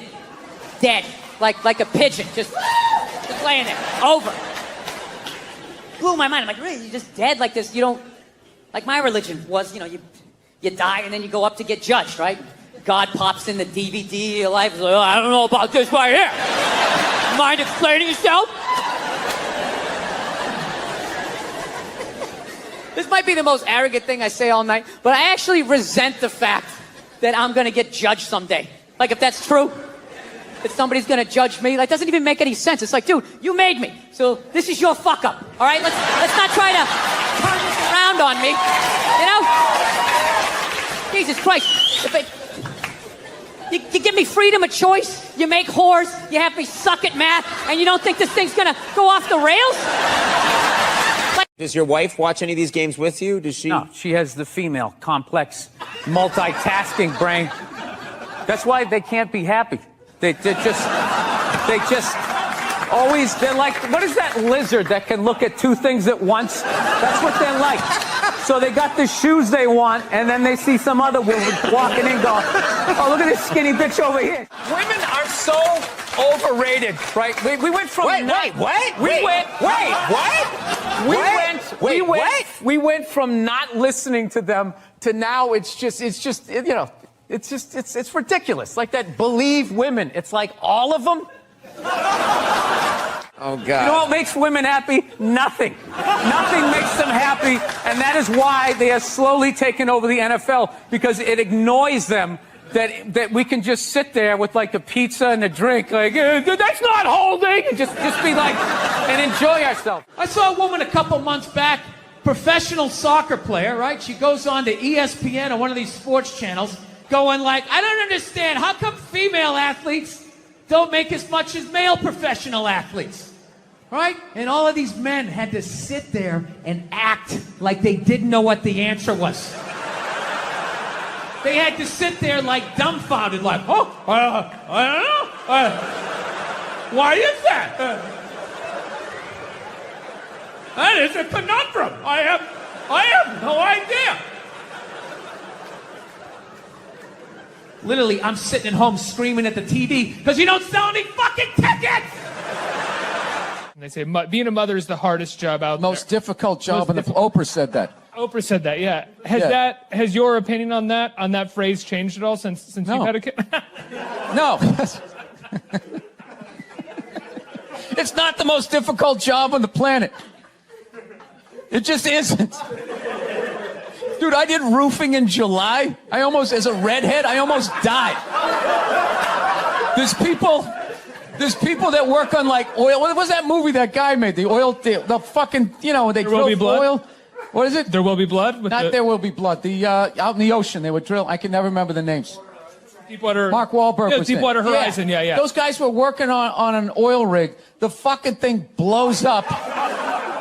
S5: Dead. Like a pigeon, just laying there. Over. Blew my mind. I'm like, really? You're just dead like this? You don't... Like my religion was, you die and then you go up to get judged, right? God pops in the DVD of your life. He's like, oh, I don't know about this right here. Mind explaining yourself? This might be the most arrogant thing I say all night, but I actually resent the fact that I'm gonna get judged someday. Like, if that's true, that somebody's gonna judge me, that doesn't even make any sense. It's like, dude, you made me, so this is your fuck up, all right? Let's not try to turn this around on me, you know? Jesus Christ. You give me freedom of choice, you make whores, you have me suck at math, and you don't think this thing's gonna go off the rails?
S6: Does your wife watch any of these games with you? Does she?
S1: No, she has the female, complex, multitasking brain. That's why they can't be happy. They just always, they're like, what is that lizard that can look at two things at once? That's what they're like. So they got the shoes they want, and then they see some other woman walking in going, oh, look at this skinny bitch over here. Women are so overrated, right? We went from... We went from not listening to them to now it's ridiculous. Like that believe women. It's like all of them.
S6: Oh, God.
S1: You know what makes women happy? Nothing. Nothing makes them happy, and that is why they are slowly taking over the NFL, because it annoys them that we can just sit there with like a pizza and a drink, like, that's not holding, and just be like, and enjoy ourselves. I saw a woman a couple months back, professional soccer player, right? She goes on to ESPN or one of these sports channels, going like, I don't understand, how come female athletes don't make as much as male professional athletes, right? And all of these men had to sit there and act like they didn't know what the answer was. They had to sit there like dumbfounded, like, I don't know. Why is that? That is a conundrum. I have no idea. Literally, I'm sitting at home screaming at the TV because you don't sell any fucking tickets!
S2: And they say being a mother is the hardest job out there.
S3: Most difficult job, and Oprah said that.
S2: Oprah said that, yeah. Has your opinion on that phrase changed at all since you've had a kid?
S3: No. It's not the most difficult job on the planet. It just isn't. Dude, I did roofing in July. As a redhead, I almost died. There's people that work on like oil. What was that movie that guy made? The fucking, they drill oil. What is it?
S2: There Will Be Blood?
S3: There Will Be Blood. Out in the ocean, they would drill. I can never remember the names.
S2: Deepwater.
S3: Mark Wahlberg was
S2: Deepwater Horizon, yeah.
S3: Those guys were working on an oil rig. The fucking thing blows up.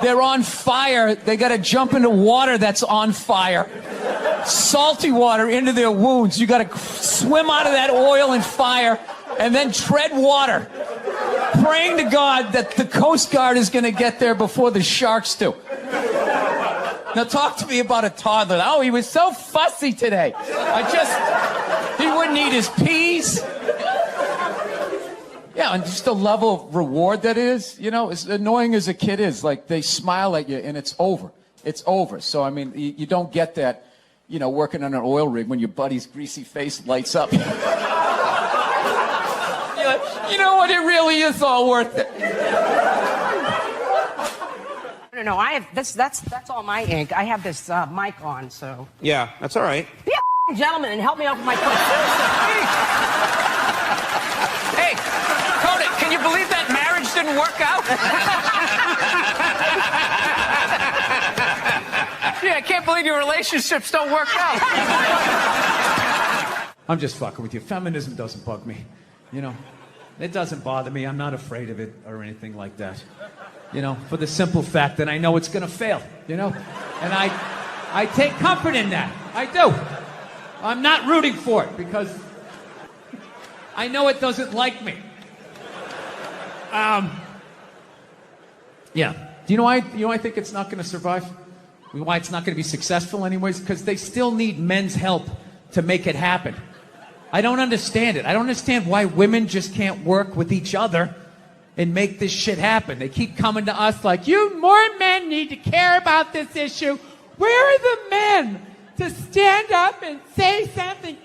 S3: They're on fire. They got to jump into water that's on fire. Salty water into their wounds. You got to swim out of that oil and fire and then tread water, praying to God that the Coast Guard is going to get there before the sharks do. Now talk to me about a toddler. Oh, he was so fussy today. He wouldn't eat his peas. Yeah, and just the level of reward that is, as annoying as a kid is, like they smile at you and it's over. It's over. So, I mean, you don't get that, working on an oil rig when your buddy's greasy face lights up. You're like, you know what? It really is all worth it.
S7: No, I have that's all my ink. I have this mic on, so.
S6: Yeah, that's all right.
S7: Be a gentleman and help me out with my question.
S1: Hey, Conan, can you believe that marriage didn't work out? Yeah, I can't believe your relationships don't work out. I'm just fucking with you. Feminism doesn't bug me. It doesn't bother me. I'm not afraid of it or anything like that. For the simple fact that I know it's going to fail, And I take comfort in that. I do. I'm not rooting for it because I know it doesn't like me. Yeah. Do you know why? I think it's not going to survive? Why it's not going to be successful anyways? Because they still need men's help to make it happen. I don't understand it. I don't understand why women just can't work with each other and make this shit happen. They keep coming to us like, you more men need to care about this issue. Where are the men to stand up and say something?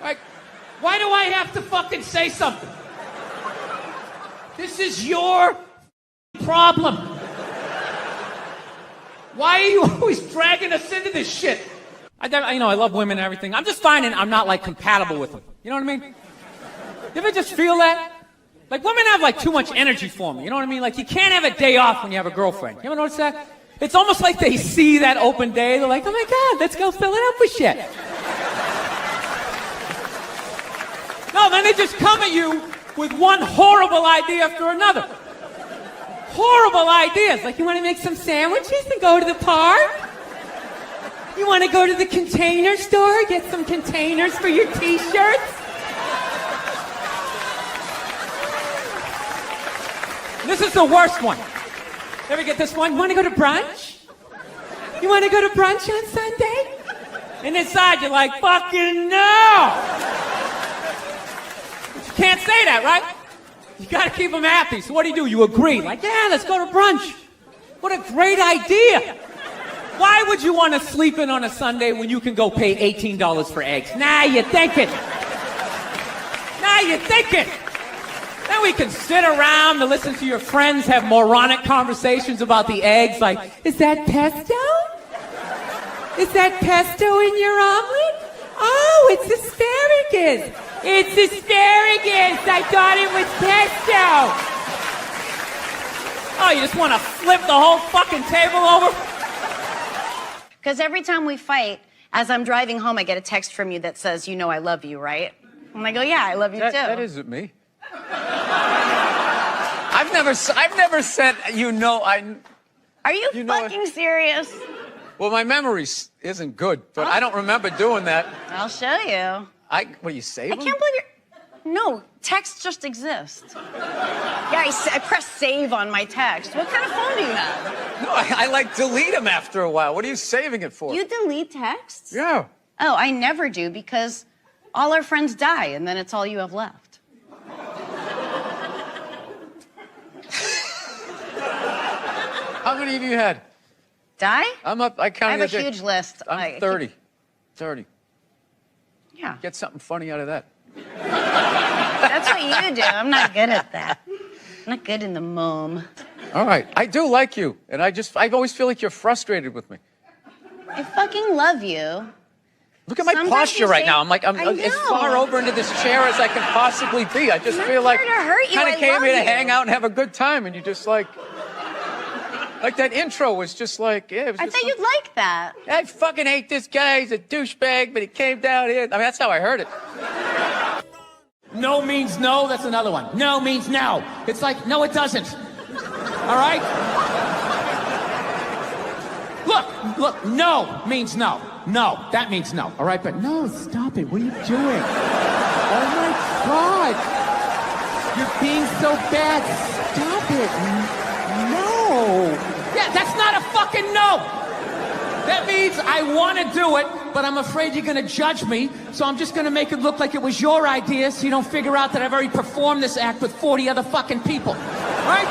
S1: Like, why do I have to fucking say something? This is your problem. Why are you always dragging us into this shit? I love women and everything. I'm just finding I'm not, like, compatible with them. You know what I mean? You ever just feel that? Like, women have, like, too much energy for me. You know what I mean? Like, you can't have a day off when you have a girlfriend. You ever notice that? It's almost like they see that open day. They're like, oh, my God, let's go fill it up with shit. No, then they just come at you with one horrible idea after another. Horrible ideas. Like, you want to make some sandwiches and go to the park? You want to go to the container store, get some containers for your t-shirts? This is the worst one. Ever get this one? You want to go to brunch? You want to go to brunch on Sunday? And inside you're like, fucking no! But you can't say that, right? You gotta keep them happy. So what do? You agree. Like, yeah, let's go to brunch. What a great idea. Why would you want to sleep in on a Sunday when you can go pay $18 for eggs? Nah, you're thinking. Nah, you're thinking. Then we can sit around and listen to your friends have moronic conversations about the eggs. Like, is that pesto? Is that pesto in your omelet? Oh, it's asparagus. It's asparagus. I thought it was pesto. Oh, you just want to flip the whole fucking table over?
S8: Because every time we fight, as I'm driving home, I get a text from you that says, you know I love you, right? And I go, yeah, I love you too.
S3: That isn't me. I've never said, you know,
S8: Are you fucking serious?
S3: Well, my memory isn't good, but I don't remember doing that.
S8: I'll show you.
S3: What, you save
S8: I
S3: them?
S8: can't believe you're... No, texts just exist. Yeah, I press save on my text. What kind of phone do you have?
S3: No, I like delete them after a while. What are you saving it for?
S8: You delete texts?
S3: Yeah.
S8: Oh, I never do because all our friends die and then it's all you have left.
S3: How many of you had?
S8: Die?
S3: I'm up. I
S8: I
S3: counted.
S8: have a huge list.
S3: I'm 30. 30.
S8: Yeah.
S3: Get something funny out of that.
S8: That's what you do. I'm not good at that. I'm not good in the mom.
S3: All right. I do like you, and I always feel like you're frustrated with me.
S8: I fucking love you.
S3: Look at my
S8: Sometimes
S3: posture
S8: you
S3: right
S8: say-
S3: now. I'm like, I'm
S8: I
S3: as
S8: know.
S3: far over into this chair as I can possibly be. I just
S8: I'm
S3: feel
S8: not
S3: like
S8: trying to hurt you.
S3: kind
S8: I
S3: of came
S8: love
S3: here to
S8: you.
S3: hang out and have a good time, and you just like that intro was just like, yeah. It was
S8: I
S3: just
S8: thought you'd like that.
S3: I fucking hate this guy. He's a douchebag, but he came down here. I mean, that's how I heard it.
S1: No means no, that's another one. No means no. It's like, no, it doesn't. All right? Look, no means no. No, that means no. All right, but no, stop it. What are you doing? Oh my God. You're being so bad. Stop it. No. Yeah, that's not a fucking no. That means I want to do it, but I'm afraid you're going to judge me, so I'm just going to make it look like it was your idea so you don't figure out that I've already performed this act with 40 other fucking people. Right?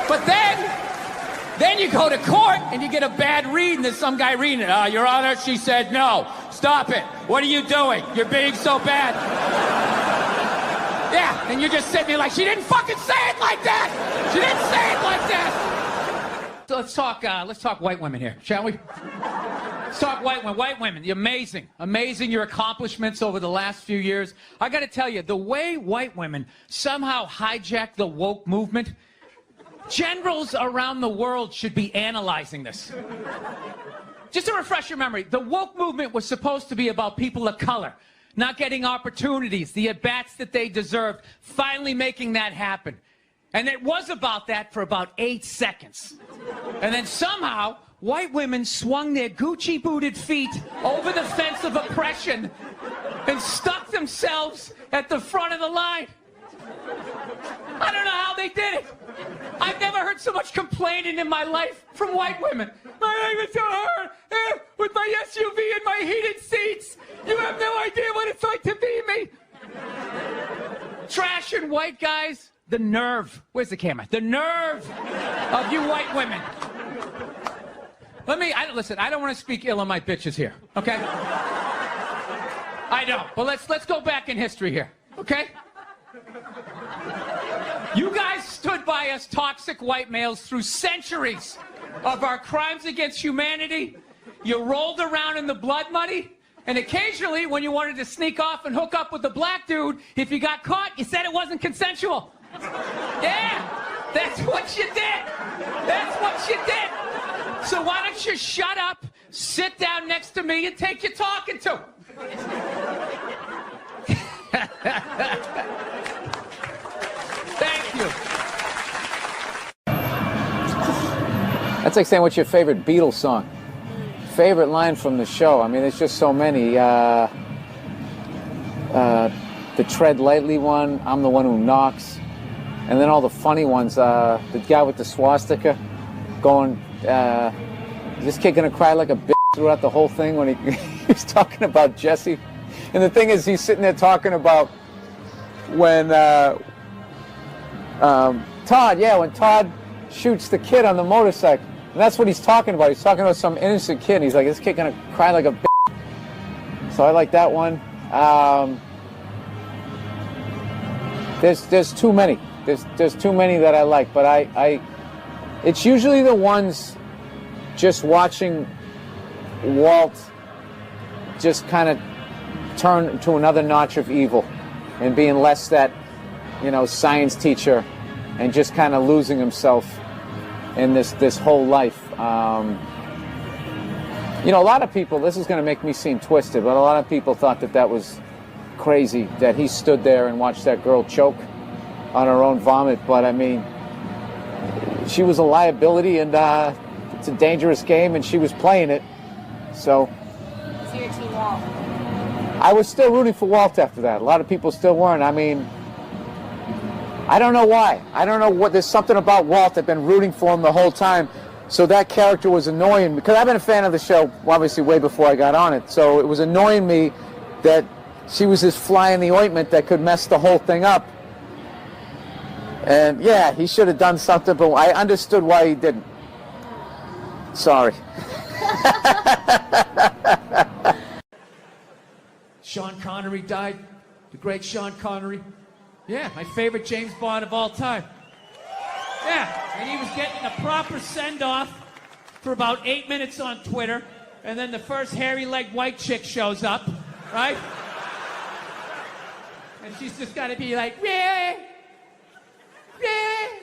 S1: But then you go to court and you get a bad read and there's some guy reading it. Your Honor, she said no. Stop it. What are you doing? You're being so bad. Yeah, and you're just sitting there like, she didn't fucking say it like that. She didn't say it like that. So let's talk white women here, shall we? Let's talk white women. White women, you're amazing. Amazing your accomplishments over the last few years. I got to tell you, the way white women somehow hijacked the woke movement, generals around the world should be analyzing this. Just to refresh your memory, the woke movement was supposed to be about people of color, not getting opportunities, the at-bats that they deserved, finally making that happen. And it was about that for about 8 seconds. And then somehow, white women swung their Gucci-booted feet over the fence of oppression and stuck themselves at the front of the line. I don't know how they did it. I've never heard so much complaining in my life from white women. My life is so hard with my SUV and my heated seats. You have no idea what it's like to be me. Trash and white guys, the nerve. Where's the camera? The nerve of you white women. Listen, I don't want to speak ill of my bitches here, okay? I don't. But let's go back in history here, okay? You guys stood by us toxic white males through centuries of our crimes against humanity. You rolled around in the blood money, and occasionally when you wanted to sneak off and hook up with the black dude, if you got caught, you said it wasn't consensual. Yeah, that's what you did. That's what you did. So why don't you shut up, sit down next to me, and take your talking to. Thank you.
S9: That's like saying, what's your favorite Beatles song? Favorite line from the show? I mean, there's just so many. The Tread Lightly one, I'm the One Who Knocks. And then all the funny ones. The guy with the swastika going, is this kid gonna cry like a bitch throughout the whole thing when he's talking about Jesse? And the thing is, he's sitting there talking about when when Todd shoots the kid on the motorcycle. And that's what he's talking about. He's talking about some innocent kid. And he's like, this kid gonna cry like a bitch. So I like that one. There's too many. There's too many that I like, but it's usually the ones just watching Walt just kind of turn to another notch of evil and being less that, science teacher and just kind of losing himself in this whole life. A lot of people, this is going to make me seem twisted, but a lot of people thought that was crazy that he stood there and watched that girl choke on her own vomit. But I mean, she was a liability, and it's a dangerous game, and she was playing it. So
S8: your team Walt.
S9: I was still rooting for Walt after that. A lot of people still weren't. I mean, I don't know why. I don't know what. There's something about Walt. I've been rooting for him the whole time. So that character was annoying because I've been a fan of the show, obviously, way before I got on it. So it was annoying me that she was this fly in the ointment that could mess the whole thing up. And yeah, he should have done something, but I understood why he didn't. Sorry.
S1: Sean Connery died. The great Sean Connery. Yeah, my favorite James Bond of all time. Yeah, and he was getting a proper send-off for about 8 minutes on Twitter, and then the first hairy-legged white chick shows up, right? And she's just got to be like, really? Really?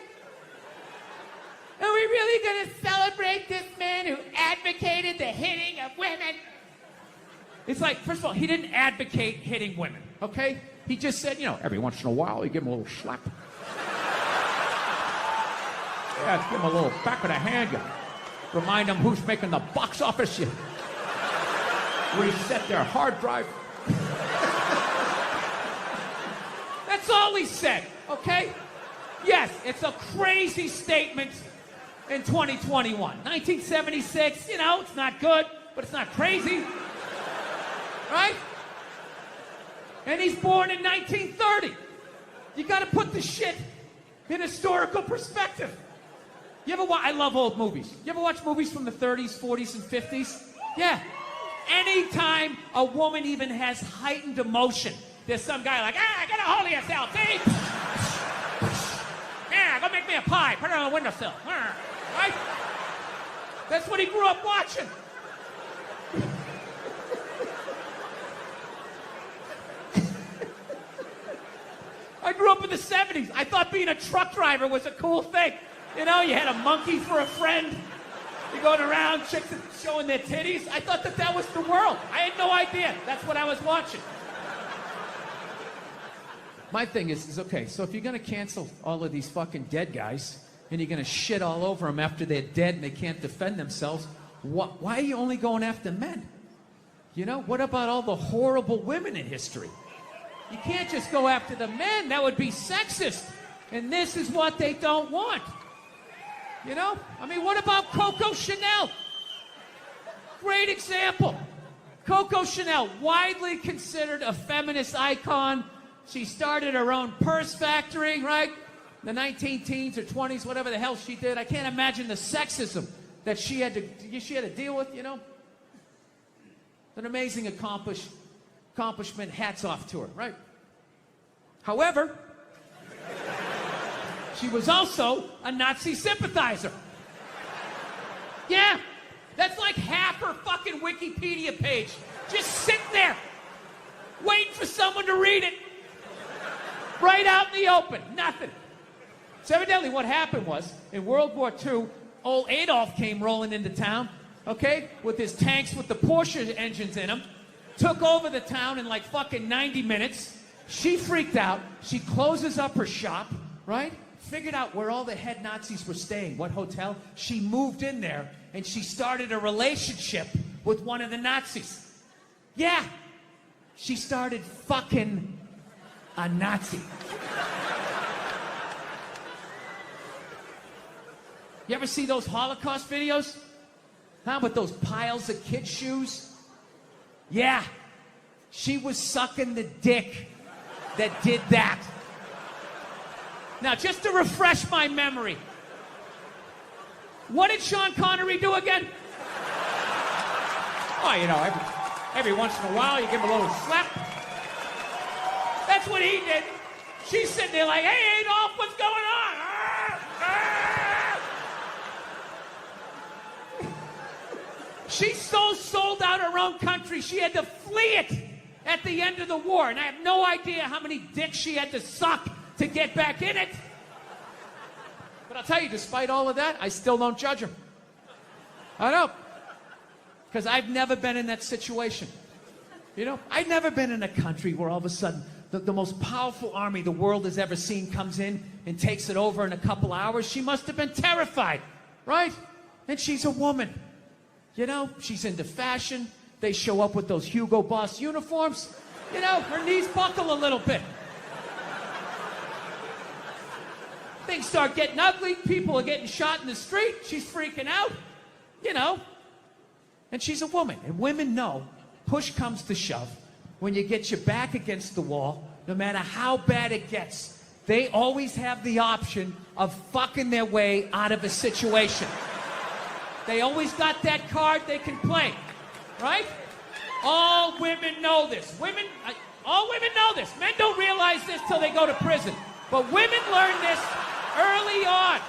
S1: Are we really going to celebrate this man who advocated the hitting of women? It's like, first of all, he didn't advocate hitting women, okay? He just said, every once in a while, you give him a little slap. Yeah, give him a little back of the hand. You remind them who's making the box office. You reset their hard drive. That's all he said, okay? Yes, it's a crazy statement in 2021. 1976, it's not good, but it's not crazy. Right? And he's born in 1930. You got to put the shit in historical perspective. You ever watch? I love old movies. You ever watch movies from the 30s, 40s, and 50s? Yeah. Anytime a woman even has heightened emotion, there's some guy like, get a hold of yourself, see? Yeah, go make me a pie. Put it on the windowsill. Right? That's what he grew up watching. I grew up in the 70s. I thought being a truck driver was a cool thing. You had a monkey for a friend. You're going around, chicks showing their titties. I thought that was the world. I had no idea. That's what I was watching. My thing is okay, so if you're going to cancel all of these fucking dead guys, and you're going to shit all over them after they're dead and they can't defend themselves, why are you only going after men?
S4: You know, what about all the horrible women in history? You can't just go after the men. That would be sexist. And this is what they don't want. You know? I mean, what about Coco Chanel? Great example. Coco Chanel, widely considered a feminist icon. She started her own purse factory, right? The 19-teens or 20s, whatever the hell she did. I can't imagine the sexism that she had to deal with, you know? An amazing accomplishment. Hats off to her, right? However, she was also a Nazi sympathizer. Yeah, that's like half her fucking Wikipedia page. Just sitting there, waiting for someone to read it. Right out in the open, nothing. So evidently what happened was, in World War II, old Adolf came rolling into town, okay, with his tanks with the Porsche engines in them, took over the town in like fucking 90 minutes. She freaked out. She closes up her shop, right? Figured out where all the head Nazis were staying, what hotel. She moved in there, and she started a relationship with one of the Nazis. Yeah, she started fucking a Nazi. You ever see those Holocaust videos? How about those piles of kid shoes? Yeah, she was sucking the dick that did that. Now, just to refresh my memory, what did Sean Connery do again? Oh, you know, every once in a while you give him a little slap. That's what he did. She's sitting there like, hey, Adolf, what's going on? She so sold out her own country, she had to flee it at the end of the war. And I have no idea how many dicks she had to suck to get back in it. But I'll tell you, despite all of that, I still don't judge her. I don't. Because I've never been in that situation. You know, I've never been in a country where all of a sudden the most powerful army the world has ever seen comes in and takes it over in a couple hours. She must have been terrified, right? And she's a woman. You know, she's into fashion. They show up with those Hugo Boss uniforms. You know, her knees buckle a little bit. Things start getting ugly. People are getting shot in the street. She's freaking out. You know. And she's a woman. And women know, push comes to shove, when you get your back against the wall, no matter how bad it gets, they always have the option of fucking their way out of a situation. They always got that card they can play, right? All women know this. All women know this. Men don't realize this till they go to prison. But women learn this early on.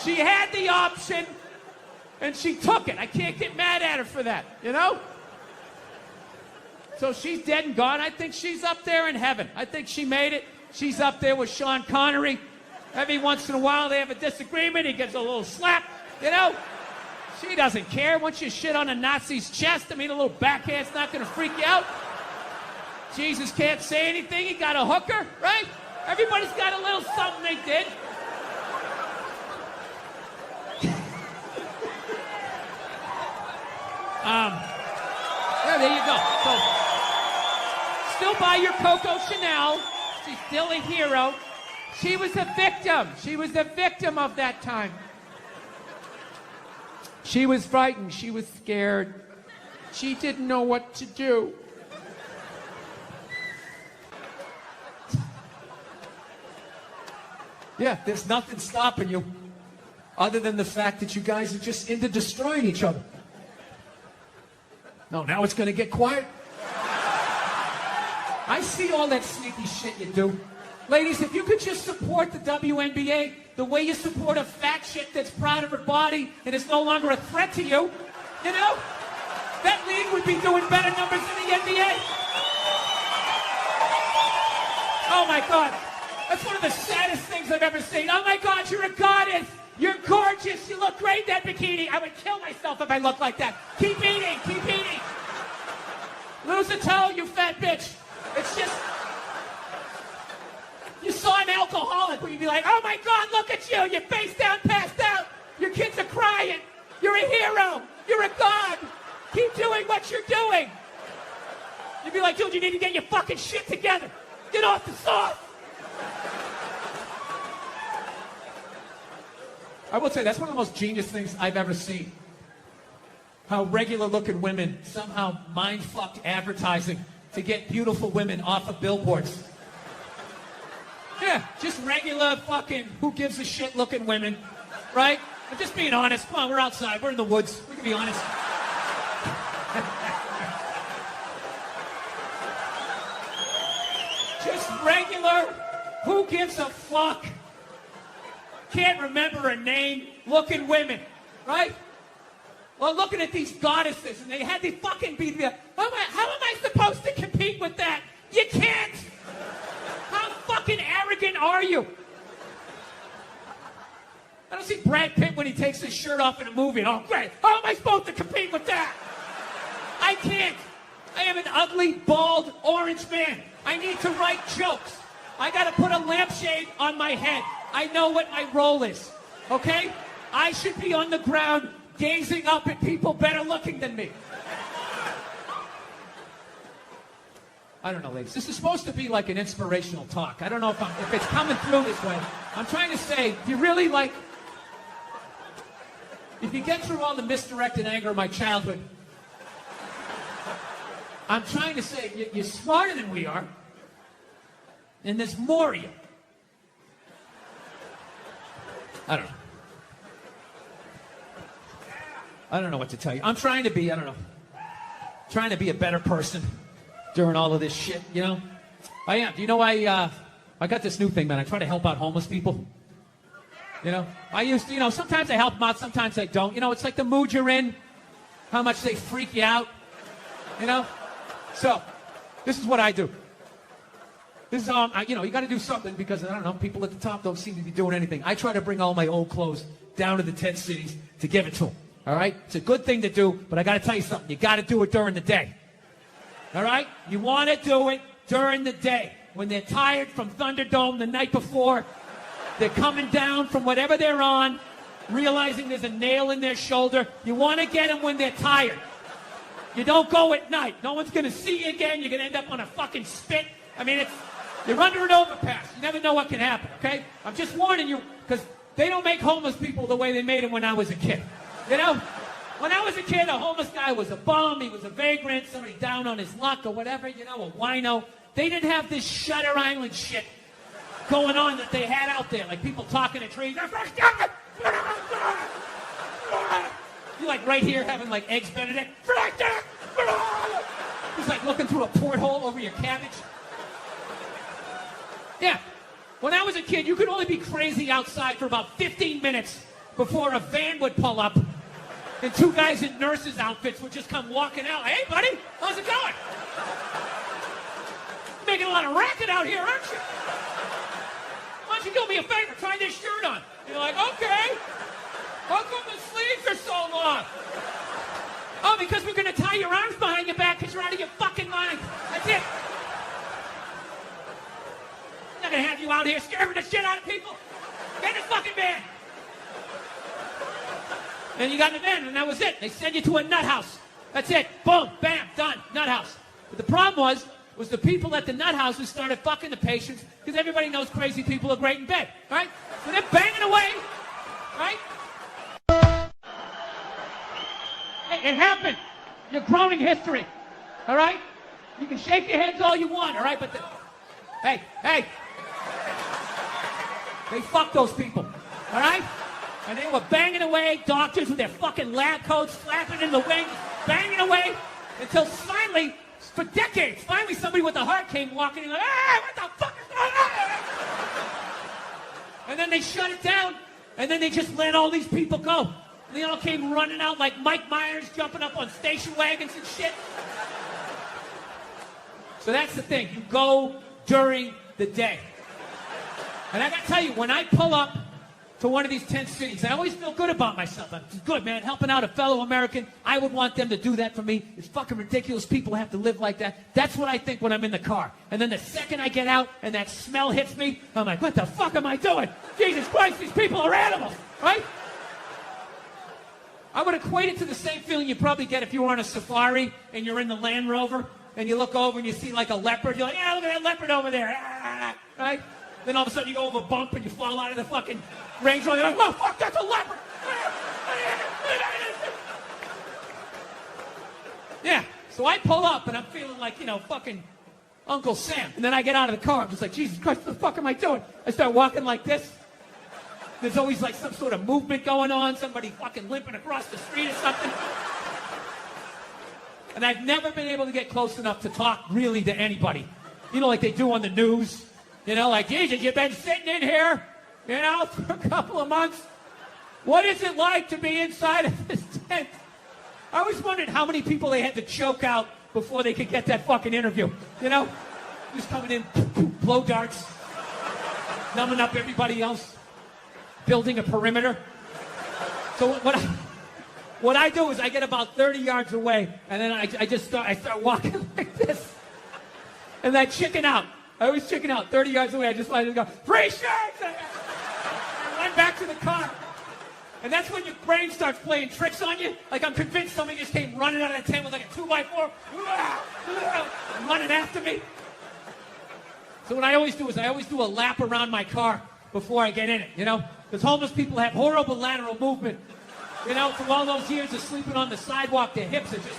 S4: She had the option, and she took it. I can't get mad at her for that, you know? So she's dead and gone. I think she's up there in heaven. I think she made it. She's up there with Sean Connery. Every once in a while, they have a disagreement. He gets a little slap, you know? She doesn't care. Once you shit on a Nazi's chest, I mean, a little backhand's not going to freak you out. Jesus can't say anything. He got a hooker, right? Everybody's got a little something they did. Yeah, there you go. So, still buy your Coco Chanel. She's still a hero. She was a victim. She was a victim of that time. She was frightened. She was scared. She didn't know what to do. Yeah, there's nothing stopping you other than the fact that you guys are just into destroying each other. No, now it's going to get quiet. I see all that sneaky shit you do. Ladies, if you could just support the WNBA the way you support a fat shit that's proud of her body and is no longer a threat to you, you know, that league would be doing better numbers than the NBA. Oh, my God. That's one of the saddest things I've ever seen. Oh, my God, you're a goddess. You're gorgeous. You look great in that bikini. I would kill myself if I looked like that. Keep eating. Keep eating. Lose a toe, you fat bitch. It's just... You saw an alcoholic where you'd be like, oh, my God, look at you. You're face down, passed out. Your kids are crying. You're a hero. You're need to get your fucking shit together. Get off the sauce. I will say, that's one of the most genius things I've ever seen. How regular-looking women somehow mind-fucked advertising to get beautiful women off of billboards. Yeah, just regular fucking who-gives-a-shit-looking women, right? I'm just being honest. Come on, we're outside. We're in the woods. We can be honest. Just regular, who-gives-a-fuck, can't remember her name, looking women, right? Well, looking at these goddesses, and they had to fucking be the... How am I supposed to compete with that? You can't! How fucking arrogant are you? I don't see Brad Pitt when he takes his shirt off in a movie. Oh, great. How am I supposed to compete with that? I can't. I am an ugly, bald, orange man. I need to write jokes. I gotta put a lampshade on my head. I know what my role is, okay? I should be on the ground gazing up at people better looking than me. I don't know, ladies. This is supposed to be like an inspirational talk. I don't know if it's coming through this way. I'm trying to say, if you really like... If you get through all the misdirected anger of my childhood, I'm trying to say, you're smarter than we are, and there's more of you. I don't know. I don't know what to tell you. I'm trying to be, I don't know, trying to be a better person during all of this shit, you know? I am. You know, I got this new thing, man. I try to help out homeless people. You know? I used to, you know, sometimes I help them out, sometimes I don't. You know, it's like the mood you're in, how much they freak you out, you know? So, this is what I do. This is, you know, you got to do something because, I don't know, people at the top don't seem to be doing anything. I try to bring all my old clothes down to the tent cities to give it to them. All right? It's a good thing to do, but I got to tell you something. You got to do it during the day. All right? You want to do it during the day. When they're tired from Thunderdome the night before, they're coming down from whatever they're on, realizing there's a nail in their shoulder. You want to get them when they're tired. You don't go at night. No one's going to see you again. You're going to end up on a fucking spit. I mean, you're under an overpass. You never know what can happen, okay? I'm just warning you, because they don't make homeless people the way they made them when I was a kid. You know? When I was a kid, a homeless guy was a bum, he was a vagrant, somebody down on his luck or whatever, you know, a wino. They didn't have this Shutter Island shit going on that they had out there, like people talking to trees. You like right here having like eggs Benedict. He's like looking through a porthole over your cabbage. Yeah. When I was a kid, you could only be crazy outside for about 15 minutes before a van would pull up and two guys in nurses' outfits would just come walking out. Hey, buddy, how's it going? Making a lot of racket out here, aren't you? Why don't you do me a favor? Try this shirt on. You're like, okay. How come the sleeves are so long? Oh, because we're going to tie your arms behind your back because you're out of your fucking mind. That's it. I'm not going to have you out here scaring the shit out of people. Get in this fucking van. And you got in the van, and that was it. They send you to a nut house. That's it. Boom, bam, done. Nut house. But the problem was the people at the nut houses started fucking the patients because everybody knows crazy people are great in bed, right? So they're banging away, right? Hey, it happened. You're groaning history, all right? You can shake your heads all you want, all right? But hey, they fucked those people, all right? And they were banging away, doctors with their fucking lab coats flapping in the wind, banging away until finally, for decades, finally somebody with a heart came walking in like, hey, what the fuck is going on? And then they shut it down, and then they just let all these people go. And they all came running out like Mike Myers jumping up on station wagons and shit. So that's the thing. You go during the day. And I gotta tell you, when I pull up to one of these tent cities, I always feel good about myself. I'm good, man, helping out a fellow American. I would want them to do that for me. It's fucking ridiculous people have to live like that. That's what I think when I'm in the car. And then the second I get out and that smell hits me, I'm like, what the fuck am I doing? Jesus Christ, these people are animals, right? I would equate it to the same feeling you probably get if you were on a safari and you're in the Land Rover and you look over and you see like a leopard. You're like, yeah, look at that leopard over there. Ah, right? Then all of a sudden you go over a bump and you fall out of the fucking Range Rover. You're like, oh, fuck, that's a leopard. Yeah, so I pull up and I'm feeling like, you know, fucking Uncle Sam. And then I get out of the car. I'm just like, Jesus Christ, what the fuck am I doing? I start walking like this. There's always like some sort of movement going on. Somebody fucking limping across the street or something. And I've never been able to get close enough to talk really to anybody. You know, like they do on the news. You know, like, Jesus, you've been sitting in here, you know, for a couple of months. What is it like to be inside of this tent? I always wondered how many people they had to choke out before they could get that fucking interview. You know? Just coming in, blow darts, numbing up everybody else, building a perimeter. So what I do is I get about 30 yards away, and then I start walking like this. And I chicken out. I always chicken out 30 yards away. I just let it go, free shirts! I run back to the car. And that's when your brain starts playing tricks on you. Like I'm convinced somebody just came running out of the tent with like a 2x4, running after me. So what I always do is I always do a lap around my car before I get in it, you know? Because homeless people have horrible lateral movement. You know, from all those years of sleeping on the sidewalk, their hips are just